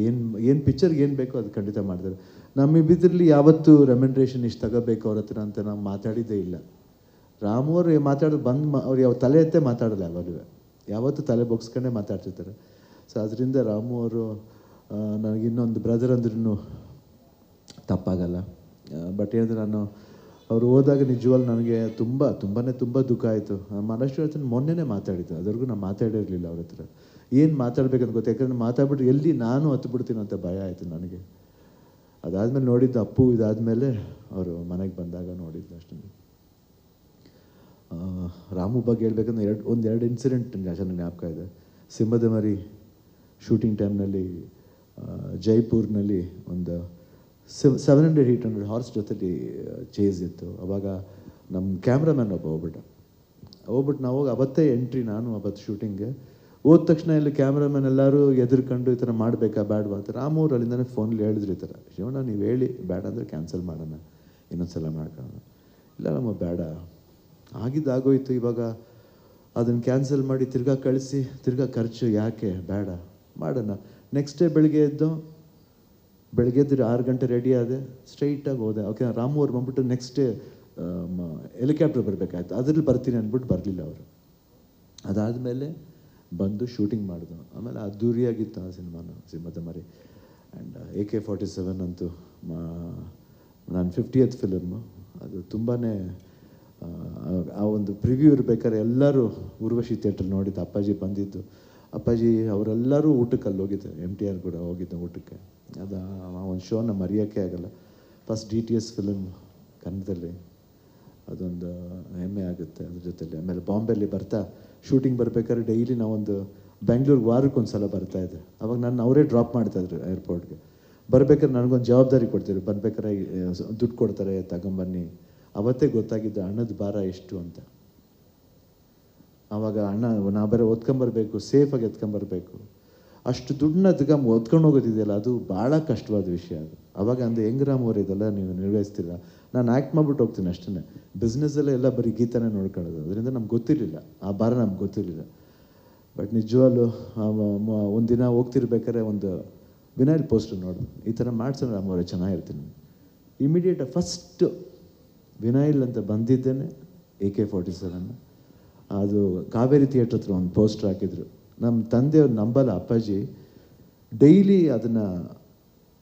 ಏನು ಪಿಕ್ಚರ್ಗೆ ಏನು ಬೇಕೋ ಅದು ಖಂಡಿತ ಮಾಡ್ತಾರೆ. ನಮ್ಮಿಬ್ಬರಲ್ಲಿ ಯಾವತ್ತೂ ರೆಮ್ಯುನರೇಷನ್ ಇಷ್ಟು ತಗೋಬೇಕು ಅವ್ರ ಹತ್ರ ಅಂತ ನಾವು ಮಾತಾಡಿದ್ದೇ ಇಲ್ಲ. ರಾಮು ಅವ್ರು ಮಾತಾಡೋದು ಅವ್ರು ಯಾವ ತಲೆ ಎತ್ತೇ ಮಾತಾಡಲ್ಲ, ಯಾವತ್ತೂ ತಲೆ ಬೊಗ್ಸ್ಕೊಂಡೇ ಮಾತಾಡ್ತಿರ್ತಾರೆ. ಸೊ ಅದರಿಂದ ರಾಮು ಅವರು ನನಗೆ ಇನ್ನೊಂದು ಬ್ರದರ್ ಅಂದ್ರೂ ತಪ್ಪಾಗಲ್ಲ. ಬಟ್ ಏನಂದರೆ ನಾನು ಅವರು ಹೋದಾಗ ನಿಜವಾಗ್ಲೂ ನನಗೆ ತುಂಬ ದುಃಖ ಆಯಿತು. ಮಹಾರಾಷ್ಟ್ರ ಹತ್ರ ಮೊನ್ನೆನೇ ಮಾತಾಡಿದ್ದು, ಅದ್ರಿಗೂ ನಾನು ಮಾತಾಡಿರಲಿಲ್ಲ ಅವ್ರ ಹತ್ರ. ಏನು ಮಾತಾಡ್ಬೇಕಂತ ಗೊತ್ತು, ಯಾಕಂದರೆ ಮಾತಾಡ್ಬಿಟ್ರೆ ಎಲ್ಲಿ ನಾನು ಹತ್ಬಿಡ್ತೀನಿ ಅಂತ ಭಯ ಆಯಿತು ನನಗೆ. ಅದಾದಮೇಲೆ ನೋಡಿದ್ದು ಅಪ್ಪು, ಇದಾದಮೇಲೆ ಅವರು ಮನೆಗೆ ಬಂದಾಗ ನೋಡಿದ್ದು ಅಷ್ಟೇ. ರಾಮು ಬಗ್ಗೆ ಹೇಳ್ಬೇಕಂದ್ರೆ ಎರಡು ಇನ್ಸಿಡೆಂಟ್ ನನಗೆ ಚೆನ್ನಾಗಿ ಜ್ಞಾಪಕ ಇದೆ. ಸಿಂಹದ ಮರಿ ಶೂಟಿಂಗ್ ಟೈಮ್ನಲ್ಲಿ ಜೈಪುರ್ನಲ್ಲಿ ಒಂದು 700-800 ಹಾರ್ಸ್ ಜೊತೆಲಿ ಚೇಸ್ ಇತ್ತು. ಅವಾಗ ನಮ್ಮ ಕ್ಯಾಮ್ರಾಮ್ಯಾನ್ ಹೋಗ್ಬಿಟ್ಟು ನಾವು ಅವತ್ತೇ ಎಂಟ್ರಿ, ನಾನು ಅವತ್ತು ಶೂಟಿಂಗ್ಗೆ ಹೋದ ತಕ್ಷಣ ಇಲ್ಲಿ ಕ್ಯಾಮ್ರಾಮನ್ ಎಲ್ಲರೂ ಎದುರ್ಕೊಂಡು ಈ ಥರ ಮಾಡಬೇಕಾ ಬೇಡವಾ ಅಂತ. ರಾಮು ಅವ್ರು ಅಲ್ಲಿಂದನೇ ಫೋನಲ್ಲಿ ಹೇಳಿದ್ರು ಈ ಥರ, ಶಿವಣ್ಣ ನೀವು ಹೇಳಿ ಬೇಡ ಅಂದರೆ ಕ್ಯಾನ್ಸಲ್ ಮಾಡೋಣ, ಇನ್ನೊಂದ್ಸಲ ಮಾಡ್ಕೊಳ್ಳೋಣ. ಇಲ್ಲ ನಮ್ಮ ಬೇಡ, ಆಗಿದ್ದಾಗೋಯ್ತು, ಇವಾಗ ಅದನ್ನು ಕ್ಯಾನ್ಸಲ್ ಮಾಡಿ ತಿರ್ಗಾ ಖರ್ಚು ಯಾಕೆ, ಬೇಡ ಮಾಡೋಣ. ನೆಕ್ಸ್ಟ್ ಡೇ ಬೆಳಗ್ಗೆ ಎದ್ದು 6 ಗಂಟೆ ರೆಡಿ ಆದೆ, ಸ್ಟ್ರೈಟಾಗಿ ಹೋದೆ. ಓಕೆ, ರಾಮು ಅವ್ರು ಬಂದ್ಬಿಟ್ಟು ನೆಕ್ಸ್ಟ್ ಡೇ ಹೆಲಿಕಾಪ್ಟರ್ ಬರಬೇಕಾಯ್ತು, ಅದ್ರಲ್ಲಿ ಬರ್ತೀನಿ ಅಂದ್ಬಿಟ್ಟು ಬರಲಿಲ್ಲ ಅವರು. ಅದಾದಮೇಲೆ ಬಂದು ಶೂಟಿಂಗ್ ಮಾಡಿದ್ರು. ಆಮೇಲೆ ಅದ್ದೂರಿಯಾಗಿತ್ತು ಆ ಸಿನಿಮಾದ ಮರಿ. ಆ್ಯಂಡ್ AK-47 ಅಂತೂ ನಾನು 50th ಫಿಲಮ್ಮು. ಅದು ತುಂಬಾ ಆ ಒಂದು ಪ್ರಿವ್ಯೂ ಇರ್ಬೇಕಾದ್ರೆ ಎಲ್ಲರೂ ಉರ್ವಶಿ ಥಿಯೇಟ್ರಲ್ಲಿ ನೋಡಿದ್ದು. ಅಪ್ಪಾಜಿ ಬಂದಿದ್ದು, ಅಪ್ಪಾಜಿ ಅವರೆಲ್ಲರೂ ಊಟಕ್ಕೆ ಅಲ್ಲಿ ಹೋಗಿದ್ದೆ, MTR ಕೂಡ ಹೋಗಿದ್ದೆ ಊಟಕ್ಕೆ. ಅದು ಒಂದು ಶೋನ ಮರೆಯೋಕ್ಕೆ ಆಗಲ್ಲ. ಫಸ್ಟ್ DTS ಫಿಲಮ್ ಕನ್ನಡದಲ್ಲಿ, ಅದೊಂದು ಹೆಮ್ಮೆ ಆಗುತ್ತೆ ಅದ್ರ ಜೊತೆಲಿ. ಆಮೇಲೆ ಬಾಂಬೆಯಲ್ಲಿ ಶೂಟಿಂಗ್ ಬರ್ಬೇಕಾದ್ರೆ ಡೈಲಿ ನಾವೊಂದು ಬೆಂಗಳೂರಿಗೆ ವಾರಕ್ಕೊಂದು ಸಲ ಬರ್ತಾಯಿದ್ದೆ. ಅವಾಗ ನಾನು ಅವರೇ ಡ್ರಾಪ್ ಮಾಡ್ತಾಯಿದ್ರು ಏರ್ಪೋರ್ಟ್ಗೆ. ಬರ್ಬೇಕಾದ್ರೆ ನನಗೊಂದು ಜವಾಬ್ದಾರಿ ಕೊಡ್ತಿದ್ರು, ಬರ್ಬೇಕಾದ್ರೆ ದುಡ್ಡು ಕೊಡ್ತಾರೆ ತಗೊಂಬನ್ನಿ. ಅವತ್ತೇ ಗೊತ್ತಾಗಿದ್ದು ಹಣದ ಭಾರ ಎಷ್ಟು ಅಂತ. ಆವಾಗ ನಾವು ಬೇರೆ ಓದ್ಕೊಂಬರ್ಬೇಕು, ಸೇಫಾಗಿ ಎತ್ಕೊಂಬರ್ಬೇಕು. ಅಷ್ಟು ದುಡ್ಡನ್ನ ಓದ್ಕೊಂಡು ಹೋಗೋದಿದೆಯಲ್ಲ, ಅದು ಭಾಳ ಕಷ್ಟವಾದ ವಿಷಯ. ಅದು ಅವಾಗ ಅಂದೆ, ಹೆಂಗೆ ರಾಮ್ ಅವ್ರು ಇದೆಲ್ಲ ನೀವು ನಿರ್ವಹಿಸ್ತೀರ, ನಾನು ಆ್ಯಕ್ಟ್ ಮಾಡ್ಬಿಟ್ಟು ಹೋಗ್ತೀನಿ ಅಷ್ಟೇ. ಬಿಸ್ನೆಸ್ಸಲ್ಲೇ ಎಲ್ಲ ಬರೀ ಗೀತನೇ ನೋಡ್ಕೊಳ್ಳೋದು, ಅದರಿಂದ ನಮ್ಗೆ ಗೊತ್ತಿರಲಿಲ್ಲ, ಆ ಭಾರ ನಮ್ಗೆ ಗೊತ್ತಿರಲಿಲ್ಲ. ಬಟ್ ನಿಜವಾಗ್ಲೂ ಒಂದಿನ ಹೋಗ್ತಿರ್ಬೇಕಾದ್ರೆ ಒಂದು ವಿನಾಯಿಲ್ ಪೋಸ್ಟರ್ ನೋಡಿದೆ, ಈ ಥರ ಮಾಡ್ಸೋಣ ರಾಮ್ ಅವರೇ ಚೆನ್ನಾಗಿರ್ತೀನಿ. ಇಮಿಡಿಯೇಟ್ ಫಸ್ಟ್ ವಿನಾಯಿಲ್ ಅಂತ ಬಂದಿದ್ದೇನೆ AK-47. ಅದು ಕಾವೇರಿ ಥಿಯೇಟ್ರ್ ಹತ್ರ ಒಂದು ಪೋಸ್ಟರ್ ಹಾಕಿದ್ರು. ನಮ್ಮ ತಂದೆಯವ್ರು ನಂಬಲ್ಲ, ಅಪ್ಪಾಜಿ ಡೈಲಿ ಅದನ್ನು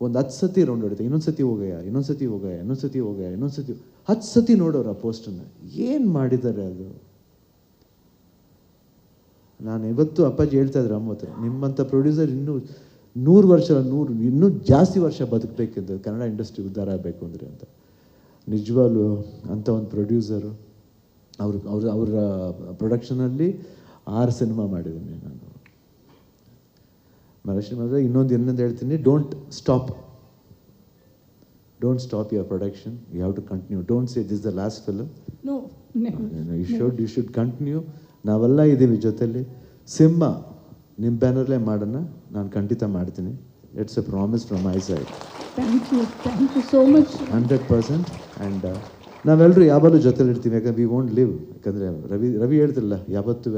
ಒಂದು 10 ಸತಿ ರೌಂಡ್ ಹೊಡಿತಾರೆ. ಇನ್ನೊಂದು ಸತಿ ಹೋಗಯ್ಯ, ಇನ್ನೊಂದು ಸತಿ ಹೋಗಯ್ಯ, ಇನ್ನೊಂದು ಸತಿ ಹೋಗಯ್ಯ, ಇನ್ನೊಂದು ಸತಿ 10 ಸತಿ ನೋಡೋರು ಆ ಪೋಸ್ಟರ್ನ. ಏನು ಮಾಡಿದ್ದಾರೆ ಅದು? ನಾನು ಇವತ್ತು ಅಪ್ಪಾಜಿ ಹೇಳ್ತಾ ಇದ್ರು ಅಮ್ಮ ಹತ್ರ, ನಿಮ್ಮಂಥ ಪ್ರೊಡ್ಯೂಸರ್ ಇನ್ನೂ 100 ವರ್ಷ ಇನ್ನೂ ಜಾಸ್ತಿ ವರ್ಷ ಬದುಕಬೇಕಿದ್ದು ಕನ್ನಡ ಇಂಡಸ್ಟ್ರಿ ಉದ್ಧಾರ ಆಗಬೇಕು ಅಂದರೆ ಅಂತ. ನಿಜವಾಗ್ಲೂ ಅಂಥ ಒಂದು ಪ್ರೊಡ್ಯೂಸರು ಅವರ ಪ್ರೊಡಕ್ಷನಲ್ಲಿ 6 ಸಿನಿಮಾ ಮಾಡಿದ್ದೀನಿ ನಾನು. ಮಹಾರಾಷ್ಟ್ರ ಮಾಡಿದ್ರೆ ಇನ್ನೊಂದು ಹೇಳ್ತೀನಿ, don't stop your production, you have to continue. Don't say this the last film. No, never. You should continue. ನಾವೆಲ್ಲ ಇದ್ದೀವಿ ಜೊತೆಲಿ. ಸಿಂಹ ನಿಮ್ಮ ಬ್ಯಾನರ್ಲೇ ಮಾಡೋಣ, ನಾನು ಖಂಡಿತ ಮಾಡ್ತೀನಿ. It's A promise from my side. Thank you so much. 100%. And ನಾವೆಲ್ಲರೂ ಯಾವಾಗಲೂ ಜೊತೆಲಿ ಇರ್ತೀವಿ, ಯಾಕಂದ್ರೆ ವಿ ವೋಂಟ್ ಲಿವ್. ಯಾಕಂದರೆ ರವಿ ಹೇಳ್ತಿರಲ್ಲ, ಯಾವತ್ತೂ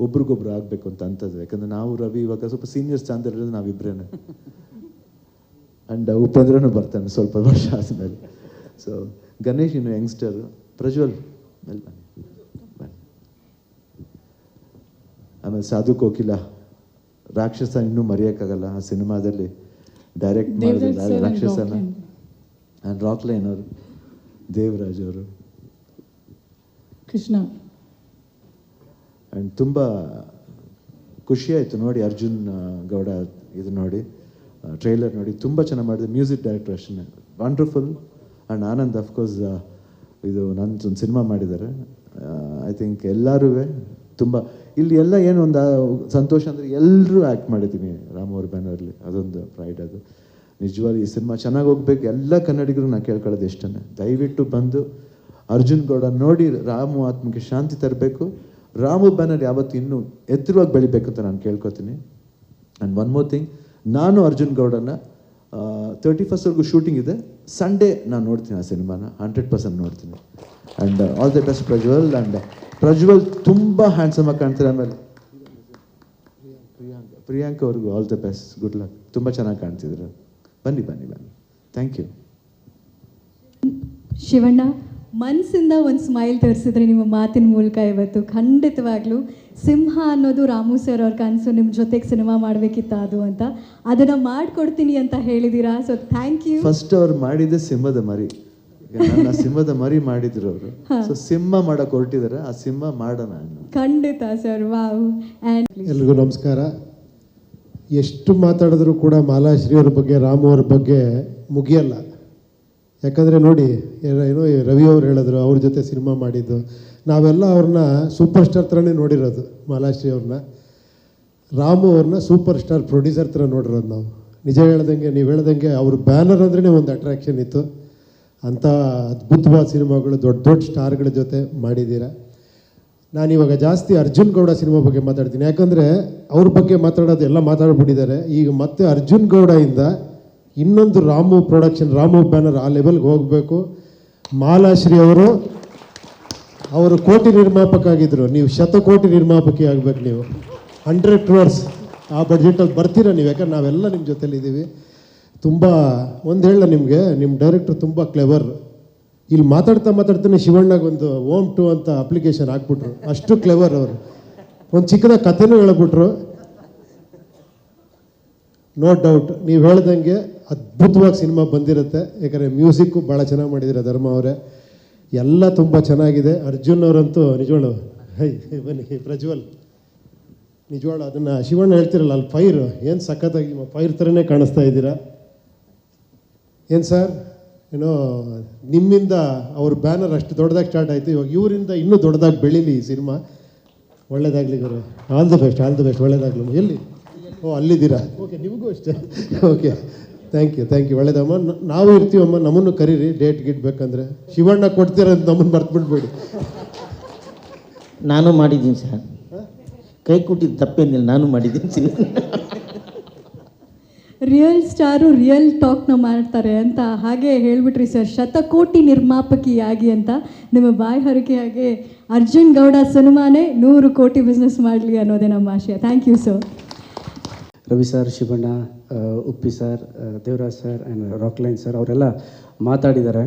ಒಬ್ರಿಗೊಬ್ರು ಆಗಬೇಕು ಅಂತ ಅಂಥದ್ದು. ಯಾಕಂದರೆ ನಾವು ರವಿ ಇವಾಗ ಸ್ವಲ್ಪ ಸೀನಿಯರ್ ಸ್ಥಾನದಲ್ಲಿರೋದು ನಾವಿಬ್ಬರೇನೆ. ಆ್ಯಂಡ್ ಉಪೇಂದ್ರನೂ ಬರ್ತಾನೆ ಸ್ವಲ್ಪ ವರ್ಷ ಆದಮೇಲೆ. ಸೊ ಗಣೇಶ್ ಇನ್ನು ಯಂಗ್ಸ್ಟರು, ಪ್ರಜ್ವಲ್ ಮೇಲೆ ಬನ್ನಿ. ಆಮೇಲೆ ಸಾಧು ಕೋಕಿಲ, ರಾಕ್ಷಸ ಇನ್ನೂ ಮರೆಯೋಕ್ಕಾಗಲ್ಲ. ಆ ಸಿನಿಮಾದಲ್ಲಿ ಡೈರೆಕ್ಟ್ ಮಾಡಿದ ರಾಕ್ಷಸನ. ಆ್ಯಂಡ್ ರಾಕ್ಲೈನ್ ಅವರು, ದೇವರಾಜ್ ಅವರು, ಕೃಷ್ಣ. ಆ್ಯಂಡ್ ತುಂಬ ಖುಷಿಯಾಯಿತು ನೋಡಿ ಅರ್ಜುನ್ ಗೌಡ ಇದು ನೋಡಿ, ಟ್ರೈಲರ್ ನೋಡಿ ತುಂಬ ಚೆನ್ನಾಗಿ ಮಾಡಿದೆ. ಮ್ಯೂಸಿಕ್ ಡೈರೆಕ್ಟರ್ ಅಷ್ಟೇ ವಂಡರ್ಫುಲ್. ಆ್ಯಂಡ್ ಆನಂದ್ ಅಫ್ಕೋರ್ಸ್ ಇದು ನನ್ನ ಒಂದು ಸಿನಿಮಾ ಮಾಡಿದ್ದಾರೆ. ಐ ಥಿಂಕ್ ಎಲ್ಲರೂ ತುಂಬ ಇಲ್ಲಿ ಎಲ್ಲ ಏನು ಒಂದು ಸಂತೋಷ ಅಂದರೆ ಎಲ್ಲರೂ ಆ್ಯಕ್ಟ್ ಮಾಡಿದ್ದೀವಿ ರಾಮು ಅವ್ರ ಬ್ಯಾನರ್ಲಿ. ಅದೊಂದು ಪ್ರೈಡ್. ಅದು ನಿಜವಾಗ್ಲೂ ಈ ಸಿನಿಮಾ ಚೆನ್ನಾಗಿ ಹೋಗ್ಬೇಕು. ಎಲ್ಲ ಕನ್ನಡಿಗರು ನಾನು ಕೇಳ್ಕೊಳ್ಳೋದು ಇಷ್ಟೇ, ದಯವಿಟ್ಟು ಬಂದು ಅರ್ಜುನ್ ಗೌಡ ನೋಡಿ ರಾಮು ಆತ್ಮಕ್ಕೆ ಶಾಂತಿ ತರಬೇಕು. ರಾಮು ಬ್ಯಾನರ್ ಯಾವತ್ತು ಇನ್ನೂ ಎತ್ತರವಾಗಿ ಬೆಳಿಬೇಕು ಅಂತ ನಾನು ಕೇಳ್ಕೊತೀನಿ. ಆ್ಯಂಡ್ ಒನ್ ಮೋರ್ ಥಿಂಗ್, ನಾನು ಅರ್ಜುನ್ ಗೌಡನ 31st ಶೂಟಿಂಗ್ ಇದೆ. ಸಂಡೇ ನಾನು ನೋಡ್ತೀನಿ ಆ ಸಿನಿಮಾನ, 100% ನೋಡ್ತೀನಿ. And all the best Prajwal. And Prajwal ತುಂಬ ಹ್ಯಾಂಡ್ಸಮ್ ಆಗಿ ಕಾಣ್ತಾರೆ. ಆಮೇಲೆ ಪ್ರಿಯಾಂಕ ಅವ್ರಿಗೂ all the best, good luck. ತುಂಬ ಚೆನ್ನಾಗಿ ಕಾಣ್ತಿದ್ರು. ಬನ್ನಿ. Thank you. ಶಿವಣ್ಣ, ಮನಸ್ಸಿಂದ ಒಂದು ಸ್ಮೈಲ್ ತೋರಿಸಿದ್ರೆ ನಿಮ್ಮ ಮಾತಿನ ಮೂಲಕ ಇವತ್ತು. ಖಂಡಿತವಾಗ್ಲೂ ಸಿಂಹ ಅನ್ನೋದು ರಾಮು ಸರ್ ಅವ್ರ ಕನಸು, ನಿಮ್ಮ ಜೊತೆಗೆ ಸಿನಿಮಾ ಮಾಡಬೇಕಿತ್ತ ಅದು ಅಂತ, ಅದನ್ನು ಮಾಡಿಕೊಡ್ತೀನಿ ಅಂತ ಹೇಳಿದ್ದೀರಾ. So thank you. ಫಸ್ಟ್ ಅವ್ರು ಮಾಡಿದ್ದೆ ಸಿಂಹದ ಮರಿ. ನನ್ನ ಸಿಂಹದ ಮರಿ ಮಾಡಿದ್ರು ಅವರು. ಸೊ ಸಿಂಹ ಮಾಡಕ್ಕೆ ಹೊರಟಿದ್ದಾರೆ, ಆ ಸಿಂಹ ಮಾಡೋಣ. ಖಂಡಿತ ಸರ್. ವಾವ್. ಆ್ಯಂಡ್ ಎಲ್ರಿಗೂ ನಮಸ್ಕಾರ. ಎಷ್ಟು ಮಾತಾಡಿದ್ರು ಕೂಡ ಮಾಲಾಶ್ರೀ ಅವ್ರ ಬಗ್ಗೆ, ರಾಮು ಅವ್ರ ಬಗ್ಗೆ ಮುಗಿಯಲ್ಲ. ಯಾಕಂದರೆ ನೋಡಿ, ಏನೋ ರವಿ ಅವ್ರು ಹೇಳಿದ್ರು ಅವ್ರ ಜೊತೆ ಸಿನಿಮಾ ಮಾಡಿದ್ದು. ನಾವೆಲ್ಲ ಅವ್ರನ್ನ ಸೂಪರ್ ಸ್ಟಾರ್ ಥರನೇ ನೋಡಿರೋದು. ಮಾಲಾಶ್ರೀ ಅವ್ರನ್ನ, ರಾಮು ಅವ್ರನ್ನ ಸೂಪರ್ ಸ್ಟಾರ್ ಪ್ರೊಡ್ಯೂಸರ್ ಥರ ನೋಡಿರೋದು ನಾವು. ನಿಜ ಹೇಳ್ದಂಗೆ, ನೀವು ಹೇಳ್ದಂಗೆ ಅವ್ರ ಬ್ಯಾನರ್ ಅಂದ್ರೇ ಒಂದು ಅಟ್ರಾಕ್ಷನ್ ಇತ್ತು. ಅಂಥ ಅದ್ಭುತವಾದ ಸಿನಿಮಾಗಳು ದೊಡ್ಡ ಸ್ಟಾರ್ಗಳ ಜೊತೆ ಮಾಡಿದ್ದೀರ. ನಾನಿವಾಗ ಜಾಸ್ತಿ ಅರ್ಜುನ್ ಗೌಡ ಸಿನಿಮಾ ಬಗ್ಗೆ ಮಾತಾಡ್ತೀನಿ. ಯಾಕಂದರೆ ಅವ್ರ ಬಗ್ಗೆ ಮಾತಾಡೋದು ಎಲ್ಲ ಮಾತಾಡ್ಬಿಟ್ಟಿದ್ದಾರೆ. ಈಗ ಮತ್ತೆ ಅರ್ಜುನ್ ಗೌಡಯಿಂದ ಇನ್ನೊಂದು ರಾಮು ಪ್ರೊಡಕ್ಷನ್, ರಾಮು ಬ್ಯಾನರ್ ಆ ಲೆವೆಲ್ಗೆ ಹೋಗಬೇಕು. ಮಾಲಾಶ್ರೀ ಅವರು ಕೋಟಿ ನಿರ್ಮಾಪಕ ಆಗಿದ್ದರು, ನೀವು ಶತಕೋಟಿ ನಿರ್ಮಾಪಕಿ ಆಗಬೇಕು. ನೀವು 100 crores ಆ ಬಡ್ಜೆಟಲ್ಲಿ ಬರ್ತೀರಾ ನೀವು. ಯಾಕಂದ್ರೆ ನಾವೆಲ್ಲ ನಿಮ್ಮ ಜೊತೆಲಿದ್ದೀವಿ. ತುಂಬ ಒಂದು ಹೇಳ ನಿಮಗೆ, ನಿಮ್ಮ ಡೈರೆಕ್ಟ್ರು ತುಂಬ ಕ್ಲೆವರ್. ಇಲ್ಲಿ ಮಾತಾಡ್ತಾನೆ ಶಿವಣ್ಣಗೆ ಒಂದು ಓಮ್ 2 ಅಂತ ಅಪ್ಲಿಕೇಶನ್ ಹಾಕ್ಬಿಟ್ರು. ಅಷ್ಟು ಕ್ಲೆವರ್ ಅವರು. ಒಂದು ಚಿಕ್ಕದ ಕಥೆನೂ ಹೇಳ್ಬಿಟ್ರು. ನೋ ಡೌಟ್ ನೀವು ಹೇಳ್ದಂಗೆ ಅದ್ಭುತವಾಗಿ ಸಿನಿಮಾ ಬಂದಿರುತ್ತೆ. ಯಾಕಂದರೆ ಮ್ಯೂಸಿಕ್ಕು ಭಾಳ ಚೆನ್ನಾಗಿ ಮಾಡಿದ್ದೀರ ಧರ್ಮ ಅವರೇ. ಎಲ್ಲ ತುಂಬ ಚೆನ್ನಾಗಿದೆ. ಅರ್ಜುನ್ ಅವರಂತೂ ನಿಜವಾಳು, ಬನ್ನಿ ಪ್ರಜ್ವಲ್, ನಿಜವಾಳು ಅದನ್ನು ಶಿವಣ್ಣ ಹೇಳ್ತಿರಲ್ಲ, ಅಲ್ಲಿ ಫೈರ್ ಏನು ಸಖತ್ತಾಗಿ ಫೈರ್ ಥರನೇ ಕಾಣಿಸ್ತಾ ಇದ್ದೀರಾ. ಏನು ಸರ್, ಏನೋ ನಿಮ್ಮಿಂದ ಅವ್ರ ಬ್ಯಾನರ್ ಅಷ್ಟು ದೊಡ್ಡದಾಗಿ ಸ್ಟಾರ್ಟ್ ಆಯಿತು. ಇವಾಗ ಇವರಿಂದ ಇನ್ನೂ ದೊಡ್ಡದಾಗಿ ಬೆಳೀಲಿ ಈ ಸಿನಿಮಾ. ಒಳ್ಳೇದಾಗಲಿ ಗುರು. ಆಲ್ ದ ಬೆಸ್ಟ್, ಒಳ್ಳೇದಾಗಲಿ. ಎಲ್ಲಿ? ಓ, ಅಲ್ಲಿದ್ದೀರಾ? ಓಕೆ, ನಿಮಗೂ ಅಷ್ಟೇ. Okay, thank you. ಒಳ್ಳೇದಮ್ಮ. ನಾವು ಇರ್ತೀವಮ್ಮ, ನಮ್ಮನ್ನು ಕರೀರಿ ಡೇಟ್ ಬೇಕಂದ್ರೆ. ಶಿವಣ್ಣ ಕೊಡ್ತೀರಂತ ನಮ್ಮನ್ನು ಮರ್ತ್ಬಿಡ್ಬೇಡಿ. ನಾನು ಮಾಡಿದ್ದೀನಿ ಸರ್, ಕೈ ಕೊಟ್ಟಿದ್ದು ತಪ್ಪೇನಿಲ್ಲ, ನಾನು ಮಾಡಿದ್ದೀನಿ ಸಿನಿಮಾ. ರಿಯಲ್ ಸ್ಟಾರು ರಿಯಲ್ ಟಾಕ್ನ ಮಾಡ್ತಾರೆ ಅಂತ ಹಾಗೆ ಹೇಳ್ಬಿಟ್ರಿ ಸರ್. ಶತಕೋಟಿ ನಿರ್ಮಾಪಕಿಯಾಗಿ ಅಂತ ನಿಮ್ಮ ಬಾಯಿ ಹರಕೆಯಾಗೆ ಅರ್ಜುನ್ ಗೌಡ ಸಿನಿಮಾನೇ 100 ಕೋಟಿ ಬಿಸ್ನೆಸ್ ಮಾಡಲಿ ಅನ್ನೋದೇ ನಮ್ಮ ಆಶಯ. Thank you sir. Ravi sir, Shivanna, Uppi sir, Devaraj sir and Rockline sir ಅವರೆಲ್ಲ ಮಾತಾಡಿದ್ದಾರೆ.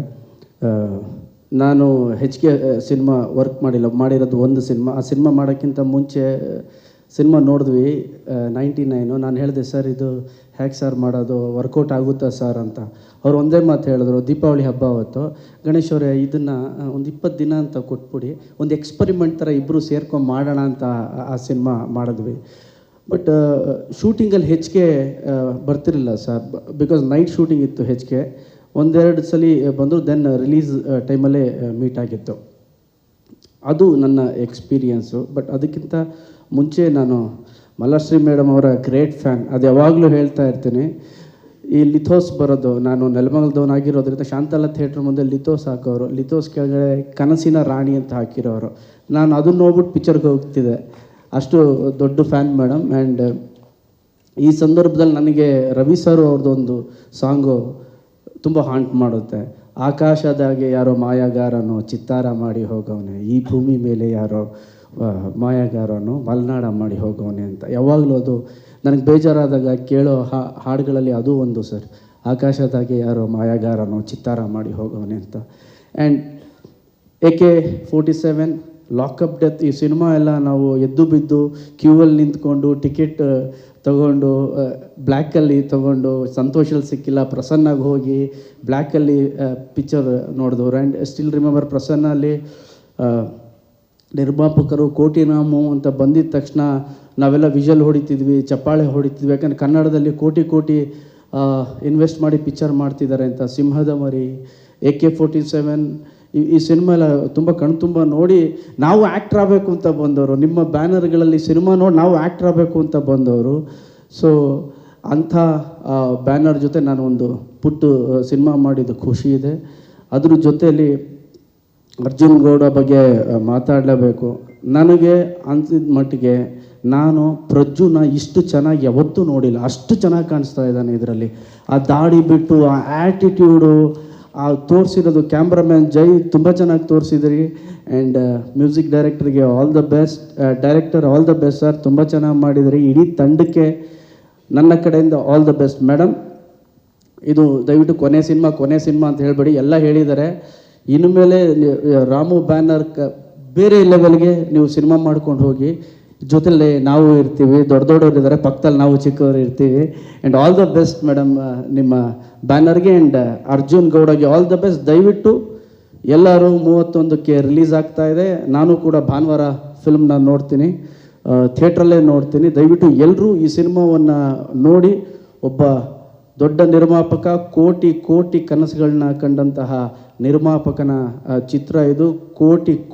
ನಾನು ಹೆಚ್ಚಿಗೆ ಸಿನಿಮಾ ವರ್ಕ್ ಮಾಡಿರೋದು ಒಂದು ಸಿನಿಮಾ. ಆ ಸಿನಿಮಾ ಮಾಡೋಕ್ಕಿಂತ ಮುಂಚೆ ಸಿನಿಮಾ ನೋಡಿದ್ವಿ 99. ನಾನು ಹೇಳಿದೆ, ಸರ್ ಇದು ಹೇಗೆ ಸರ್ ಮಾಡೋದು, ವರ್ಕೌಟ್ ಆಗುತ್ತಾ ಸರ್ ಅಂತ. ಅವ್ರು ಒಂದೇ ಮಾತು ಹೇಳಿದ್ರು, ದೀಪಾವಳಿ ಹಬ್ಬ ಅವತ್ತು, ಗಣೇಶ್ ಅವರೇ ಇದನ್ನು ಒಂದು 20 ದಿನ ಅಂತ ಕೊಟ್ಬಿಡಿ, ಒಂದು ಎಕ್ಸ್ಪರಿಮೆಂಟ್ ಥರ ಇಬ್ಬರು ಸೇರ್ಕೊಂಡು ಮಾಡೋಣ ಅಂತ ಆ ಸಿನಿಮಾ ಮಾಡಿದ್ವಿ. ಬಟ್ ಶೂಟಿಂಗಲ್ಲಿ ಹೆಚ್ಚಿಗೆ ಬರ್ತಿರಲಿಲ್ಲ ಸರ್, ಬಿಕಾಸ್ ನೈಟ್ ಶೂಟಿಂಗ್ ಇತ್ತು. ಹೆಚ್ಚಿಗೆ ಒಂದೆರಡು ಸಲ ಬಂದರು, ದೆನ್ ರಿಲೀಸ್ ಟೈಮಲ್ಲೇ ಮೀಟ್ ಆಗಿತ್ತು. ಅದು ನನ್ನ ಎಕ್ಸ್ಪೀರಿಯನ್ಸು. ಬಟ್ ಅದಕ್ಕಿಂತ ಮುಂಚೆ ನಾನು ಮಾಲಾಶ್ರೀ ಮೇಡಮ್ ಅವರ ಗ್ರೇಟ್ ಫ್ಯಾನ್. ಅದು ಯಾವಾಗಲೂ ಹೇಳ್ತಾ ಇರ್ತೀನಿ. ಈ ಲಿಥೋಸ್ ಬರೋದು, ನಾನು ನೆಲಮಂಗಲದವನಾಗಿರೋದ್ರಿಂದ ಶಾಂತಲಾ ಥಿಯೇಟ್ರ್ ಮುಂದೆ ಲಿಥೋಸ್ ಹಾಕೋರು, ಲಿಥೋಸ್ ಕೆಳಗಡೆ ಕನಸಿನ ರಾಣಿ ಅಂತ ಹಾಕಿರೋರು. ನಾನು ಅದನ್ನು ನೋಡ್ಬಿಟ್ಟು ಪಿಕ್ಚರ್ಗೆ ಹೋಗ್ತಿದ್ದೆ, ಅಷ್ಟು ದೊಡ್ಡ ಫ್ಯಾನ್ ಮೇಡಮ್. ಆ್ಯಂಡ್ ಈ ಸಂದರ್ಭದಲ್ಲಿ ನನಗೆ ರವಿ ಸರ್ ಅವ್ರದ್ದೊಂದು ಸಾಂಗು ತುಂಬ ಹಾಂಟ್ ಮಾಡುತ್ತೆ. ಆಕಾಶದಾಗೆ ಯಾರೋ ಮಾಯಾಗಾರನೋ ಚಿತ್ತಾರ ಮಾಡಿ ಹೋಗವನೆ, ಈ ಭೂಮಿ ಮೇಲೆ ಯಾರೋ ಮಾಯಾಗಾರನೋ ಮಲೆನಾಡ ಮಾಡಿ ಹೋಗವನೆ ಅಂತ. ಯಾವಾಗಲೂ ಅದು ನನಗೆ ಬೇಜಾರಾದಾಗ ಕೇಳೋ ಹಾಡುಗಳಲ್ಲಿ ಅದು ಒಂದು ಸರ್, ಆಕಾಶದಾಗೆ ಯಾರೋ ಮಾಯಾಗಾರನೋ ಚಿತ್ತಾರ ಮಾಡಿ ಹೋಗವನೆ ಅಂತ. ಆ್ಯಂಡ್ AK-47, ಲಾಕಪ್ ಡೆತ್, ಈ ಸಿನಿಮಾ ಎಲ್ಲ ನಾವು ಎದ್ದು ಬಿದ್ದು ಕ್ಯೂವಲ್ಲಿ ನಿಂತ್ಕೊಂಡು ಟಿಕೆಟ್ ತಗೊಂಡು ಬ್ಲ್ಯಾಕಲ್ಲಿ ತೊಗೊಂಡು, ಸಂತೋಷಲ್ಲಿ ಸಿಕ್ಕಿಲ್ಲ, ಪ್ರಸನ್ನಾಗಿ ಹೋಗಿ ಬ್ಲ್ಯಾಕಲ್ಲಿ ಪಿಕ್ಚರ್ ನೋಡಿದವರು. ಆ್ಯಂಡ್ ಸ್ಟಿಲ್ ರಿಮೆಂಬರ್, ಪ್ರಸನ್ನಲ್ಲಿ ನಿರ್ಮಾಪಕರು ಕೋಟಿರಾಮು ಅಂತ ಬಂದಿದ್ದ ತಕ್ಷಣ ನಾವೆಲ್ಲ ವಿಷಲ್ ಹೊಡಿತಿದ್ವಿ, ಚಪ್ಪಾಳೆ ಹೊಡಿತಿದ್ವಿ. ಯಾಕಂದರೆ ಕನ್ನಡದಲ್ಲಿ ಕೋಟಿ ಇನ್ವೆಸ್ಟ್ ಮಾಡಿ ಪಿಕ್ಚರ್ ಮಾಡ್ತಿದ್ದಾರೆ ಅಂತ. ಸಿಂಹದ ಮರಿ, AK-47, ಈ ಸಿನಿಮಾ ಎಲ್ಲ ತುಂಬ ಕಣ್ತುಂಬ ನೋಡಿ ನಾವು ಆ್ಯಕ್ಟ್ರ್ ಆಗಬೇಕು ಅಂತ ಬಂದವರು. ನಿಮ್ಮ ಬ್ಯಾನರ್ಗಳಲ್ಲಿ ಸಿನಿಮಾ ನೋಡಿ ನಾವು ಆ್ಯಕ್ಟ್ರ್ ಆಗಬೇಕು ಅಂತ ಬಂದವರು. ಸೊ ಅಂಥ ಬ್ಯಾನರ್ ಜೊತೆ ನಾನು ಒಂದು ಪುಟ್ಟು ಸಿನಿಮಾ ಮಾಡಿದ್ದು ಖುಷಿ ಇದೆ. ಅದ್ರ ಜೊತೆಯಲ್ಲಿ ಅರ್ಜುನ್ ಗೌಡ ಬಗ್ಗೆ ಮಾತಾಡಲೇಬೇಕು. ನನಗೆ ಅನ್ಸಿದ ಮಟ್ಟಿಗೆ ನಾನು ಪ್ರಜ್ಜುನ ಇಷ್ಟು ಚೆನ್ನಾಗಿ ಯಾವತ್ತೂ ನೋಡಿಲ್ಲ. ಅಷ್ಟು ಚೆನ್ನಾಗಿ ಕಾಣಿಸ್ತಾ ಇದ್ದಾನೆ ಇದರಲ್ಲಿ. ಆ ದಾಡಿ ಬಿಟ್ಟು, ಆ ಆ್ಯಟಿಟ್ಯೂಡು, ಆ ತೋರಿಸಿರೋದು. ಕ್ಯಾಮ್ರಾಮ್ಯಾನ್ ಜೈ ತುಂಬ ಚೆನ್ನಾಗಿ ತೋರಿಸಿದ್ರಿ. ಆ್ಯಂಡ್ ಮ್ಯೂಸಿಕ್ ಡೈರೆಕ್ಟರ್ಗೆ all the best. Director all the best sir, ತುಂಬ ಚೆನ್ನಾಗಿ ಮಾಡಿದ್ರಿ. ಇಡೀ ತಂಡಕ್ಕೆ ನನ್ನ ಕಡೆಯಿಂದ ಆಲ್ ದ ಬೆಸ್ಟ್ ಮೇಡಮ್. ಇದು ದಯವಿಟ್ಟು ಕೊನೆ ಸಿನಿಮಾ ಅಂತ ಹೇಳಬೇಡಿ, ಎಲ್ಲ ಹೇಳಿದ್ದಾರೆ. ಇನ್ನು ಮೇಲೆ ರಾಮು ಬ್ಯಾನರ್ ಬೇರೆ ಲೆವೆಲ್ಗೆ ನೀವು ಸಿನಿಮಾ ಮಾಡ್ಕೊಂಡು ಹೋಗಿ. ಜೊತೆಲೇ ನಾವು ಇರ್ತೀವಿ, ದೊಡ್ಡವರು ಇದ್ದಾರೆ, ಪಕ್ಕದಲ್ಲಿ ನಾವು ಚಿಕ್ಕವರು ಇರ್ತೀವಿ. And all the best madam ನಿಮ್ಮ ಬ್ಯಾನರ್ಗೆ. ಆ್ಯಂಡ್ ಅರ್ಜುನ್ ಗೌಡಗೆ ಆಲ್ ದ ಬೆಸ್ಟ್. ದಯವಿಟ್ಟು ಎಲ್ಲರೂ 31ಕ್ಕೆ ರಿಲೀಸ್ ಆಗ್ತಾ ಇದೆ. ನಾನು ಕೂಡ ಭಾನುವಾರ ಫಿಲ್ಮ್ನ ನೋಡ್ತೀನಿ, ಥಿಯೇಟ್ರಲ್ಲೇ ನೋಡ್ತೀನಿ. ದಯವಿಟ್ಟು ಎಲ್ಲರೂ ಈ ಸಿನಿಮಾವನ್ನು ನೋಡಿ. ಒಬ್ಬ ದೊಡ್ಡ ನಿರ್ಮಾಪಕ, ಕೋಟಿ ಕನಸುಗಳನ್ನ ಕಂಡಂತಹ ನಿರ್ಮಾಪಕನ ಚಿತ್ರ ಇದು.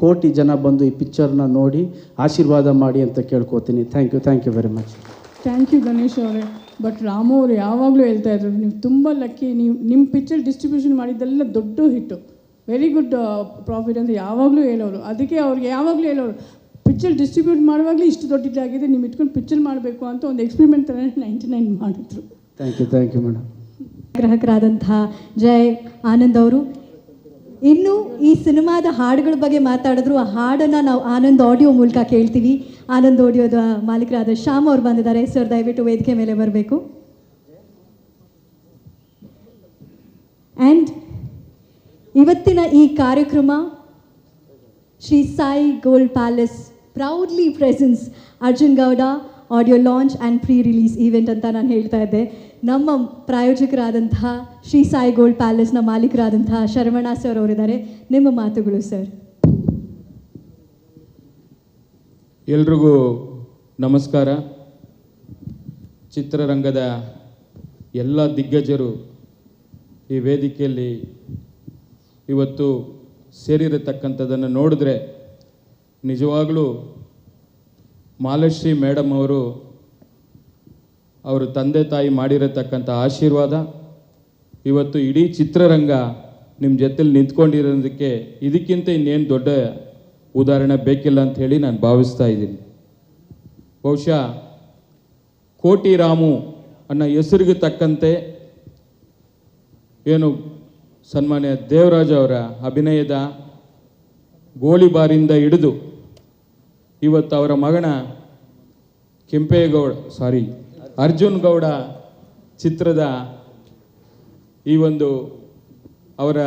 ಕೋಟಿ ಜನ ಬಂದು ಈ ಪಿಕ್ಚರ್ನ ನೋಡಿ ಆಶೀರ್ವಾದ ಮಾಡಿ ಅಂತ ಕೇಳ್ಕೊತೀನಿ. Thank you very much. Thank you Ganesh ಅವರೇ. ಬಟ್ ರಾಮು ಅವರು ಯಾವಾಗಲೂ ಹೇಳ್ತಾ ಇದ್ರು, ನೀವು ತುಂಬ ಲಕ್ಕಿ, ನೀವು ನಿಮ್ಮ ಪಿಕ್ಚರ್ ಡಿಸ್ಟ್ರಿಬ್ಯೂಷನ್ ಮಾಡಿದ್ದೆಲ್ಲ ದೊಡ್ಡ ಹಿಟ್ಟು, ವೆರಿ ಗುಡ್ ಪ್ರಾಫಿಟ್ ಅಂತ ಯಾವಾಗಲೂ ಹೇಳೋರು. ಅದಕ್ಕೆ ಅವ್ರಿಗೆ ಯಾವಾಗಲೂ ಹೇಳೋರು, ಪಿಕ್ಚರ್ ಡಿಸ್ಟ್ರಿಬ್ಯೂಟ್ ಮಾಡುವಾಗಲೇ ಇಷ್ಟು ದೊಡ್ಡದಾಗಿದೆ, ನೀವು ಇಟ್ಕೊಂಡು ಪಿಕ್ಚರ್ ಮಾಡಬೇಕು ಅಂತ ಒಂದು ಎಕ್ಸ್ಪೆರಿಮೆಂಟ್ ಥರ 99 ಮಾಡಿದ್ರು. Thank you madam. ಗ್ರಾಹಕರಾದಂತಹ ಜೈ ಆನಂದ್ ಅವರು ಇನ್ನು ಈ ಸಿನಿಮಾದ ಹಾಡುಗಳ ಬಗ್ಗೆ ಮಾತಾಡಿದ್ರು. ಆ ಹಾಡನ್ನು ನಾವು ಆನಂದ್ ಆಡಿಯೋ ಮೂಲಕ ಕೇಳ್ತೀವಿ. ಆನಂದ್ ಆಡಿಯೋದ ಮಾಲೀಕರಾದ ಶ್ಯಾಮ್ ಅವರು ಬಂದಿದ್ದಾರೆ. ಸರ್ ದಯವಿಟ್ಟು ವೇದಿಕೆ ಮೇಲೆ ಬರಬೇಕು. ಆ್ಯಂಡ್ ಇವತ್ತಿನ ಈ ಕಾರ್ಯಕ್ರಮ Shri Sai Gold Palace proudly presents Arjun Gowda audio launch and pre release event ಅಂತ ನಾನು ಹೇಳ್ತಾ ಇದ್ದೆ. ನಮ್ಮ ಪ್ರಾಯೋಜಕರಾದಂತಹ ಶ್ರೀ ಸಾಯಿ ಗೋಲ್ಡ್ ಪ್ಯಾಲೇಸ್ನ ಮಾಲೀಕರಾದಂತಹ ಶರವಣ ಸರ್ ಅವರಿದ್ದಾರೆ. ನಿಮ್ಮ ಮಾತುಗಳು ಸರ್. ಎಲ್ರಿಗೂ ನಮಸ್ಕಾರ. ಚಿತ್ರರಂಗದ ಎಲ್ಲ ದಿಗ್ಗಜರು ಈ ವೇದಿಕೆಯಲ್ಲಿ ಇವತ್ತು ಸೇರಿರತಕ್ಕಂಥದ್ದನ್ನು ನೋಡಿದ್ರೆ ನಿಜವಾಗಲೂ ಮಾಲಾಶ್ರೀ ಮೇಡಮ್ ಅವರು ತಂದೆ ತಾಯಿ ಮಾಡಿರತಕ್ಕಂಥ ಆಶೀರ್ವಾದ ಇವತ್ತು ಇಡೀ ಚಿತ್ರರಂಗ ನಿಮ್ಮ ಜೊತೆಲಿ ನಿಂತ್ಕೊಂಡಿರೋದಕ್ಕೆ ಇದಕ್ಕಿಂತ ಇನ್ನೇನು ದೊಡ್ಡ ಉದಾಹರಣೆ ಬೇಕಿಲ್ಲ ಅಂತ ಹೇಳಿ ನಾನು ಭಾವಿಸ್ತಾ ಇದ್ದೀನಿ. ಬಹುಶಃ ಕೋಟಿರಾಮು ಅನ್ನೋ ಹೆಸರಿಗೆ ತಕ್ಕಂತೆ ಏನು ಸನ್ಮಾನ್ಯ ದೇವರಾಜ್ ಅವರ ಅಭಿನಯದ ಗೋಳಿಬಾರಿಂದ ಹಿಡಿದು ಇವತ್ತು ಅವರ ಮಗನ ಅರ್ಜುನ್ ಗೌಡ ಚಿತ್ರದ ಈ ಒಂದು ಅವರ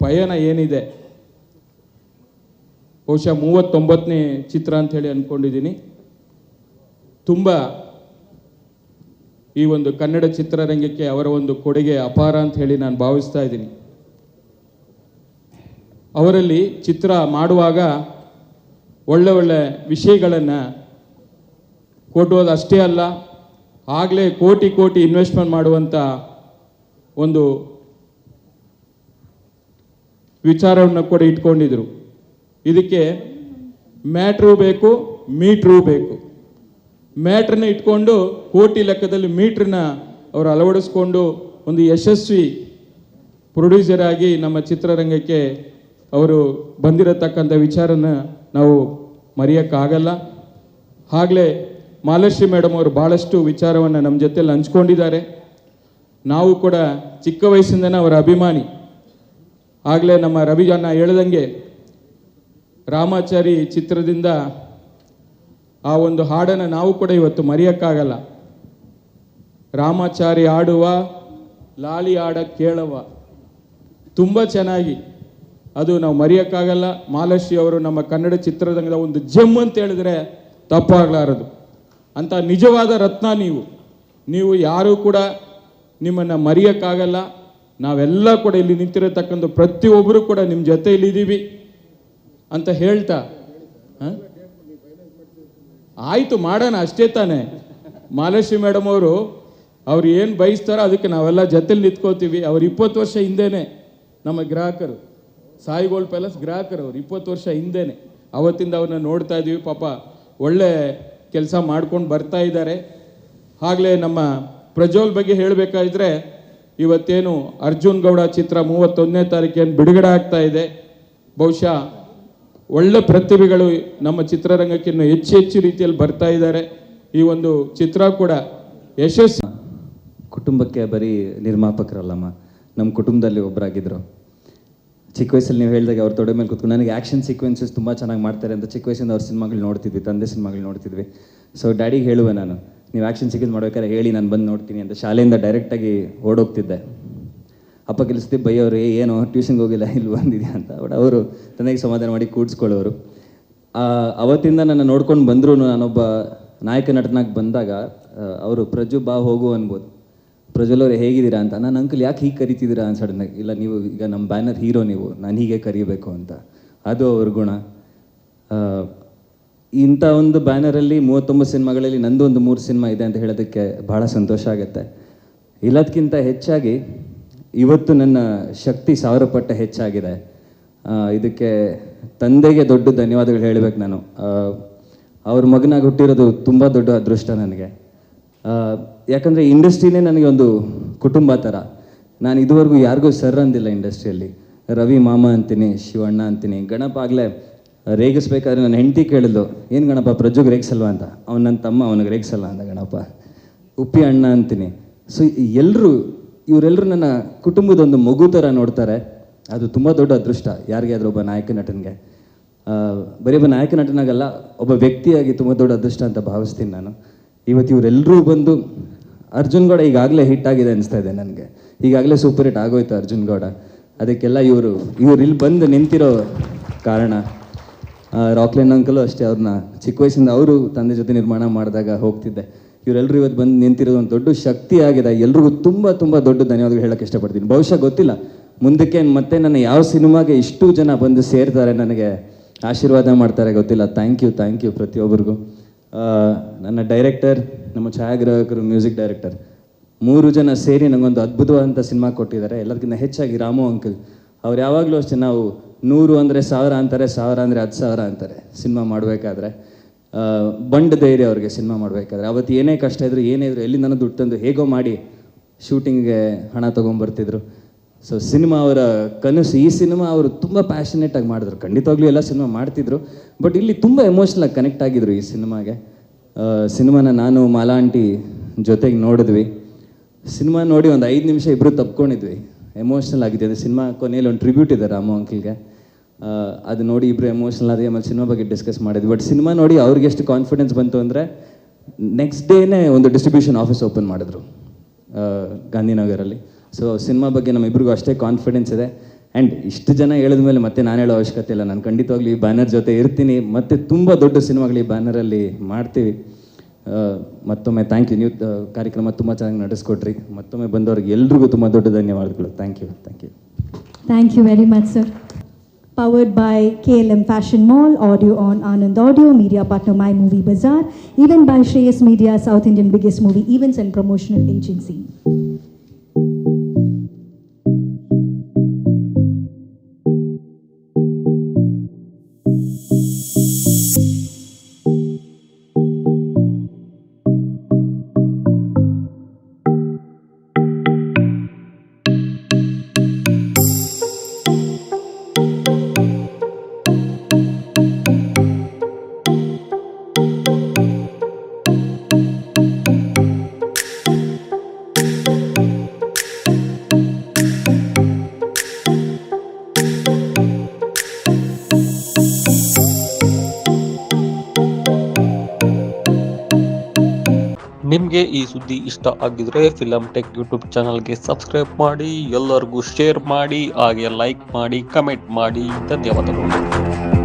ಪಯಣ ಏನಿದೆ ಬಹುಶಃ 39ನೇ ಚಿತ್ರ ಅಂಥೇಳಿ ಅಂದ್ಕೊಂಡಿದ್ದೀನಿ. ತುಂಬ ಈ ಒಂದು ಕನ್ನಡ ಚಿತ್ರರಂಗಕ್ಕೆ ಅವರ ಒಂದು ಕೊಡುಗೆ ಅಪಾರ ಅಂತ ಹೇಳಿ ನಾನು ಭಾವಿಸ್ತಾ ಇದ್ದೀನಿ. ಅವರಲ್ಲಿ ಚಿತ್ರ ಮಾಡುವಾಗ ಒಳ್ಳೆ ಒಳ್ಳೆ ವಿಷಯಗಳನ್ನು ಕೊಡೋದು ಅಷ್ಟೇ ಅಲ್ಲ, ಆಗಲೇ ಕೋಟಿ ಕೋಟಿ ಇನ್ವೆಸ್ಟ್ಮೆಂಟ್ ಮಾಡುವಂಥ ಒಂದು ವಿಚಾರವನ್ನು ಕೂಡ ಇಟ್ಕೊಂಡಿದ್ರು. ಇದಕ್ಕೆ ಮ್ಯಾಟ್ರೂ ಬೇಕು, ಮೀಟ್ರೂ ಬೇಕು. ಮ್ಯಾಟ್ರನ್ನ ಇಟ್ಕೊಂಡು ಕೋಟಿ ಲೆಕ್ಕದಲ್ಲಿ ಮೀಟ್ರನ್ನ ಅವರು ಅಳವಡಿಸ್ಕೊಂಡು ಒಂದು ಯಶಸ್ವಿ ಪ್ರೊಡ್ಯೂಸರ್ ಆಗಿ ನಮ್ಮ ಚಿತ್ರರಂಗಕ್ಕೆ ಅವರು ಬಂದಿರತಕ್ಕಂಥ ವಿಚಾರನ ನಾವು ಮರೆಯೋಕ್ಕಾಗಲ್ಲ. ಆಗಲೇ ಮಾಲಾಶ್ರೀ ಮೇಡಮ್ ಅವರು ಭಾಳಷ್ಟು ವಿಚಾರವನ್ನು ನಮ್ಮ ಜೊತೆಯಲ್ಲಿ ಹಂಚ್ಕೊಂಡಿದ್ದಾರೆ. ನಾವು ಕೂಡ ಚಿಕ್ಕ ವಯಸ್ಸಿಂದನೇ ಅವರ ಅಭಿಮಾನಿ. ಆಗಲೇ ನಮ್ಮ ರವಿಜಾನ ಹೇಳ್ದಂಗೆ ರಾಮಾಚಾರಿ ಚಿತ್ರದಿಂದ ಆ ಒಂದು ಹಾಡನ್ನು ನಾವು ಕೂಡ ಇವತ್ತು ಮರೆಯೋಕ್ಕಾಗಲ್ಲ. ರಾಮಾಚಾರಿ ಆಡುವ ಲಾಲಿ ಆಡ ಕೇಳವ, ತುಂಬ ಚೆನ್ನಾಗಿ ಅದು ನಾವು ಮರೆಯೋಕ್ಕಾಗಲ್ಲ. ಮಾಲಾಶ್ರೀ ಅವರು ನಮ್ಮ ಕನ್ನಡ ಚಿತ್ರರಂಗದ ಒಂದು ಜಮ್ ಅಂತ ಹೇಳಿದ್ರೆ ತಪ್ಪಾಗಲಾರದು. ಅಂಥ ನಿಜವಾದ ರತ್ನ ನೀವು ಯಾರೂ ಕೂಡ ನಿಮ್ಮನ್ನು ಮರೆಯೋಕ್ಕಾಗಲ್ಲ. ನಾವೆಲ್ಲ ಕೂಡ ಇಲ್ಲಿ ನಿಂತಿರತಕ್ಕಂಥ ಪ್ರತಿಯೊಬ್ಬರು ಕೂಡ ನಿಮ್ಮ ಜೊತೆಯಲ್ಲಿದ್ದೀವಿ ಅಂತ ಹೇಳ್ತಾ, ಆಯಿತು ಮಾಡೋಣ ಅಷ್ಟೇ ತಾನೇ. ಮಾಲಾಶ್ರೀ ಮೇಡಮ್ ಅವ್ರು ಏನು ಬಯಸ್ತಾರೋ ಅದಕ್ಕೆ ನಾವೆಲ್ಲ ಜೊತೆಲಿ ನಿಂತ್ಕೋತೀವಿ. ಅವ್ರು 20 ವರ್ಷ ಹಿಂದೆನೇ ನಮ್ಮ ಗ್ರಾಹಕರು, ಸಾಯಿ ಗೋಲ್ಡ್ ಪ್ಯಾಲೇಸ್ ಗ್ರಾಹಕರು ಅವ್ರು 20 ವರ್ಷ ಹಿಂದೆನೇ. ಅವತ್ತಿಂದ ಅವ್ರನ್ನ ನೋಡ್ತಾ ಇದ್ದೀವಿ. ಪಾಪ ಒಳ್ಳೆ ಕೆಲಸ ಮಾಡ್ಕೊಂಡು ಬರ್ತಾ ಇದ್ದಾರೆ. ಆಗಲೇ ನಮ್ಮ ಪ್ರಜ್ವಲ್ ಬಗ್ಗೆ ಹೇಳಬೇಕಾದ್ರೆ, ಇವತ್ತೇನು ಅರ್ಜುನ್ ಗೌಡ ಚಿತ್ರ 31ನೇ ತಾರೀಕೇನು ಬಿಡುಗಡೆ ಆಗ್ತಾ ಇದೆ. ಬಹುಶಃ ಒಳ್ಳೆ ಪ್ರತಿಭೆಗಳು ನಮ್ಮ ಚಿತ್ರರಂಗಕ್ಕೆ ಇನ್ನೂ ಹೆಚ್ಚು ರೀತಿಯಲ್ಲಿ ಬರ್ತಾ ಇದ್ದಾರೆ. ಈ ಒಂದು ಚಿತ್ರ ಕೂಡ ಯಶಸ್ಸು. ಕುಟುಂಬಕ್ಕೆ ಬರೀ ನಿರ್ಮಾಪಕರಲ್ಲಮ್ಮ, ನಮ್ಮ ಕುಟುಂಬದಲ್ಲಿ ಒಬ್ಬರಾಗಿದ್ದರು. ಚಿಕ್ಕ ವಯಸ್ಸಲ್ಲಿ ನೀವು ಹೇಳಿದಾಗ ಅವ್ರ ತೊಡೆ ಮೇಲೆ ಕೂತ್ಕೊಂಡು ನನಗೆ ಆ್ಯಕ್ಷನ್ ಸೀಕ್ವೆನ್ಸಸ್ ತುಂಬ ಚೆನ್ನಾಗಿ ಮಾಡ್ತಾರೆ ಅಂತ ಚಿಕ್ಕ ವಯಸ್ಸಿಂದ ಅವ್ರ ಸಿನಿಮಾಗಳು ನೋಡ್ತಿದ್ವಿ, ತಂದೆ ಸಿನಿಮಾಗಳು ನೋಡ್ತಿದ್ವಿ. ಸೊ ಡ್ಯಾಡಿಗೆ ಹೇಳುವೆ ನಾನು, ನೀವು ಆ್ಯಕ್ಷನ್ ಸೀಕ್ವೆನ್ಸ್ ಮಾಡ್ಬೇಕಾದ್ರೆ ಹೇಳಿ ನಾನು ಬಂದು ನೋಡ್ತೀನಿ ಅಂತ. ಶಾಲೆಯಿಂದ ಡೈರೆಕ್ಟಾಗಿ ಓಡೋಗ್ತಿದ್ದೆ. ಅಪ್ಪ ಕೆಲಸದ ಬೈಯೋರು, ಏನೋ ಟ್ಯೂಷನ್ಗೆ ಹೋಗಿಲ್ಲ ಇಲ್ಲಿ ಬಂದಿದ್ಯಾ ಅಂತ. ಬಟ್ ಅವರು ತಂದೆಗೆ ಸಮಾಧಾನ ಮಾಡಿ ಕೂಡಿಸ್ಕೊಳ್ಳೋರು. ಅವತ್ತಿಂದ ನನ್ನ ನೋಡ್ಕೊಂಡು ಬಂದರೂ ನಾನೊಬ್ಬ ನಾಯಕ ನಟನಾಗಿ ಬಂದಾಗ ಅವರು ಪ್ರಜ್ಜು ಬಾ ಹೋಗು ಅನ್ಬೋದು. ಪ್ರಜ್ವಲ್ ಅವ್ರು ಹೇಗಿದ್ದೀರಾ ಅಂತ. ನಾನು ಅಂಕಲ್ ಯಾಕೆ ಹೀಗೆ ಕರಿತಿದ್ದೀರಾ ಅಂತ ಸಡನ್ನಾಗಿ, ಇಲ್ಲ ನೀವು ಈಗ ನಮ್ಮ ಬ್ಯಾನರ್ ಹೀರೋ, ನೀವು ನಾನು ಹೀಗೆ ಕರಿಬೇಕು ಅಂತ. ಅದು ಅವ್ರ ಗುಣ. ಇಂಥ ಒಂದು ಬ್ಯಾನರಲ್ಲಿ 39 ಸಿನಿಮಾಗಳಲ್ಲಿ ನಂದು ಒಂದು 3 ಸಿನಿಮಾ ಇದೆ ಅಂತ ಹೇಳೋದಕ್ಕೆ ಭಾಳ ಸಂತೋಷ ಆಗುತ್ತೆ. ಇಲ್ಲದಕ್ಕಿಂತ ಹೆಚ್ಚಾಗಿ ಇವತ್ತು ನನ್ನ ಶಕ್ತಿ 1000 ಪಟ್ಟು ಹೆಚ್ಚಾಗಿದೆ. ಇದಕ್ಕೆ ತಂದೆಗೆ ದೊಡ್ಡ ಧನ್ಯವಾದಗಳು ಹೇಳಬೇಕು ನಾನು. ಅವ್ರ ಮಗನಾಗಿ ಹುಟ್ಟಿರೋದು ತುಂಬ ದೊಡ್ಡ ಅದೃಷ್ಟ ನನಗೆ. ಯಾಕಂದರೆ ಇಂಡಸ್ಟ್ರಿನೇ ನನಗೆ ಒಂದು ಕುಟುಂಬ ಥರ. ನಾನು ಇದುವರೆಗೂ ಯಾರಿಗೂ ಸರ್ ಅಂದಿಲ್ಲ ಇಂಡಸ್ಟ್ರಿಯಲ್ಲಿ. ರವಿ ಮಾಮ ಅಂತೀನಿ, ಶಿವಣ್ಣ ಅಂತೀನಿ. ಗಣಪ ಆಗಲೇ ರೇಗಿಸ್ಬೇಕಾದ್ರೆ ನನ್ನ ಹೆಂಡತಿ ಕೇಳಿದ್ಲು, ಏನು ಗಣಪ ಪ್ರಜ್ಜುಗೆ ರೇಗಿಸಲ್ವಾ ಅಂತ. ಅವ್ನು ನನ್ನ ತಮ್ಮ, ಅವನಿಗೆ ರೇಗಿಸಲ್ಲ ಅಂದ ಗಣಪ. ಉಪ್ಪಿ ಅಣ್ಣ ಅಂತೀನಿ. ಸೊ ಇವರೆಲ್ಲರೂ ನನ್ನ ಕುಟುಂಬದ ಒಂದು ಮಗು ಥರ ನೋಡ್ತಾರೆ. ಅದು ತುಂಬ ದೊಡ್ಡ ಅದೃಷ್ಟ ಯಾರಿಗೆ ಆದರೂ ಒಬ್ಬ ನಾಯಕ ನಟನಿಗೆ. ಬರೀ ಒಬ್ಬ ನಾಯಕ ನಟನಾಗಲ್ಲ, ಒಬ್ಬ ವ್ಯಕ್ತಿಯಾಗಿ ತುಂಬ ದೊಡ್ಡ ಅದೃಷ್ಟ ಅಂತ ಭಾವಿಸ್ತೀನಿ ನಾನು. ಇವತ್ತು ಇವರೆಲ್ಲರೂ ಬಂದು ಅರ್ಜುನ್ ಗೌಡ ಈಗಾಗಲೇ ಹಿಟ್ ಆಗಿದೆ ಅನಿಸ್ತಾ ಇದೆ ನನಗೆ. ಈಗಾಗಲೇ ಸೂಪರ್ ಹಿಟ್ ಆಗೋಯ್ತು ಅರ್ಜುನ್ ಗೌಡ. ಅದಕ್ಕೆಲ್ಲ ಇವರು ಇಲ್ಲಿ ಬಂದು ನಿಂತಿರೋ ಕಾರಣ. ರಾಕ್ಲೈನ್ ಅಂಕಲು ಅಷ್ಟೇ, ಅವ್ರನ್ನ ಚಿಕ್ಕ ವಯಸ್ಸಿಂದ ಅವರು ತಂದೆ ಜೊತೆ ನಿರ್ಮಾಣ ಮಾಡಿದಾಗ ಹೋಗ್ತಿದ್ದೆ. ಇವರೆಲ್ಲರೂ ಇವತ್ತು ಬಂದು ನಿಂತಿರೋದು ಒಂದು ದೊಡ್ಡ ಶಕ್ತಿ ಆಗಿದೆ. ಎಲ್ರಿಗೂ ತುಂಬ ತುಂಬ ದೊಡ್ಡ ಧನ್ಯವಾದಗಳು ಹೇಳೋಕ್ಕೆ ಇಷ್ಟಪಡ್ತೀನಿ. ಬಹುಶಃ ಗೊತ್ತಿಲ್ಲ ಮುಂದಕ್ಕೆ ಮತ್ತೆ ನನ್ನ ಯಾವ ಸಿನಿಮಾಗೆ ಇಷ್ಟು ಜನ ಬಂದು ಸೇರ್ತಾರೆ, ನನಗೆ ಆಶೀರ್ವಾದ ಮಾಡ್ತಾರೆ ಗೊತ್ತಿಲ್ಲ. ಥ್ಯಾಂಕ್ ಯು ಪ್ರತಿಯೊಬ್ಬರಿಗೂ. ನನ್ನ ಡೈರೆಕ್ಟರ್, ನಮ್ಮ ಛಾಯಾಗ್ರಾಹಕರು, ಮ್ಯೂಸಿಕ್ ಡೈರೆಕ್ಟರ್ 3 ಜನ ಸೇರಿ ನನಗೊಂದು ಅದ್ಭುತವಾದಂಥ ಸಿನಿಮಾ ಕೊಟ್ಟಿದ್ದಾರೆ. ಎಲ್ಲದಕ್ಕಿಂತ ಹೆಚ್ಚಾಗಿ ರಾಮು ಅಂಕಲ್ ಅವ್ರು ಯಾವಾಗಲೂ ಅಷ್ಟೇ, ನಾವು 100 ಅಂದರೆ 1000 ಅಂತಾರೆ, 1000 ಅಂದರೆ 10,000 ಅಂತಾರೆ ಸಿನಿಮಾ ಮಾಡಬೇಕಾದ್ರೆ. ಬಂಡ್ ಧೈರ್ಯ ಅವ್ರಿಗೆ ಸಿನಿಮಾ ಮಾಡಬೇಕಾದ್ರೆ. ಅವತ್ತು ಏನೇ ಕಷ್ಟ ಇದ್ರು, ಏನೇ ಇದ್ರು, ಎಲ್ಲಿಂದನೂ ದುಡ್ಡು ತಂದು ಹೇಗೋ ಮಾಡಿ ಶೂಟಿಂಗ್ಗೆ ಹಣ ತೊಗೊಂಬರ್ತಿದ್ರು. ಸೊ ಸಿನಿಮಾ ಅವರ ಕನಸು. ಈ ಸಿನಿಮಾ ಅವರು ತುಂಬ ಪ್ಯಾಷನೇಟಾಗಿ ಮಾಡಿದ್ರು. ಖಂಡಿತವಾಗ್ಲೂ ಎಲ್ಲ ಸಿನಿಮಾ ಮಾಡ್ತಿದ್ರು, ಬಟ್ ಇಲ್ಲಿ ತುಂಬ ಎಮೋಷ್ನಲಾಗಿ ಕನೆಕ್ಟ್ ಆಗಿದ್ರು ಈ ಸಿನಿಮಾಗೆ. ಸಿನಿಮಾನ ನಾನು ಮಾಲಾ ಆಂಟಿ ಜೊತೆಗೆ ನೋಡಿದ್ವಿ. ಸಿನಿಮಾ ನೋಡಿ ಒಂದು 5 ನಿಮಿಷ ಇಬ್ಬರು ತಪ್ಕೊಂಡಿದ್ವಿ. ಎಮೋಷ್ನಲ್ ಆಗಿದೆ. ಅದು ಸಿನಿಮಾ ಕೊನೆಯಲ್ಲಿ ಒಂದು ಟ್ರಿಬ್ಯೂಟ್ ಇದೆ ರಾಮು ಅಂಕಲ್ಗೆ. ಅದು ನೋಡಿ ಇಬ್ಬರು ಎಮೋಷ್ನಲ್ ಆಗಿ ಆಮೇಲೆ ಸಿನಿಮಾ ಬಗ್ಗೆ ಡಿಸ್ಕಸ್ ಮಾಡಿದ್ವಿ. ಬಟ್ ಸಿನಿಮಾ ನೋಡಿ ಅವ್ರಿಗೆ ಎಷ್ಟು ಕಾನ್ಫಿಡೆನ್ಸ್ ಬಂತು ಅಂದರೆ, ನೆಕ್ಸ್ಟ್ ಡೇನೇ ಒಂದು ಡಿಸ್ಟ್ರಿಬ್ಯೂಷನ್ ಆಫೀಸ್ ಓಪನ್ ಮಾಡಿದ್ರು ಗಾಂಧಿನಗರಲ್ಲಿ. ಸೊ ಸಿನಿಮಾ ಬಗ್ಗೆ ನಮ್ಮಿಬ್ರಿಗೂ ಅಷ್ಟೇ ಕಾನ್ಫಿಡೆನ್ಸ್ ಇದೆ. ಆ್ಯಂಡ್ ಇಷ್ಟು ಜನ ಹೇಳಿದ ಮೇಲೆ ಮತ್ತೆ ನಾನು ಹೇಳೋ ಅವಶ್ಯಕತೆ ಇಲ್ಲ. ನಾನು ಖಂಡಿತವಾಗ್ಲೂ ಈ ಬ್ಯಾನರ್ ಜೊತೆ ಇರ್ತೀನಿ, ಮತ್ತು ತುಂಬ ದೊಡ್ಡ ಸಿನಿಮಾಗಳು ಈ ಬ್ಯಾನರಲ್ಲಿ ಮಾಡ್ತೀವಿ. ಮತ್ತೊಮ್ಮೆ ಥ್ಯಾಂಕ್ ಯು. ನೀವು ಕಾರ್ಯಕ್ರಮ ತುಂಬ ಚೆನ್ನಾಗಿ ನಡೆಸ್ಕೊಟ್ರಿ. ಮತ್ತೊಮ್ಮೆ ಬಂದವ್ರಿಗೆ ಎಲ್ರಿಗೂ ತುಂಬ ದೊಡ್ಡ ಧನ್ಯವಾದಗಳು. Thank you. Thank you very much, sir. Powered by KLM Fashion Mall, audio on Anand Audio, media partner My Movie Bazaar, even by Shreyas Media, South Indian biggest movie events and promotional agency. ನಿಮಗೆ ಈ ಸುದ್ದಿ ಇಷ್ಟ ಆಗಿದ್ರೆ ಫಿಲಂ ಟೆಕ್ ಯೂಟ್ಯೂಬ್ ಚಾನಲ್ಗೆ ಸಬ್ಸ್ಕ್ರೈಬ್ ಮಾಡಿ, ಎಲ್ಲರಿಗೂ ಶೇರ್ ಮಾಡಿ, ಹಾಗೆ ಲೈಕ್ ಮಾಡಿ, ಕಮೆಂಟ್ ಮಾಡಿ. ಧನ್ಯವಾದಗಳು.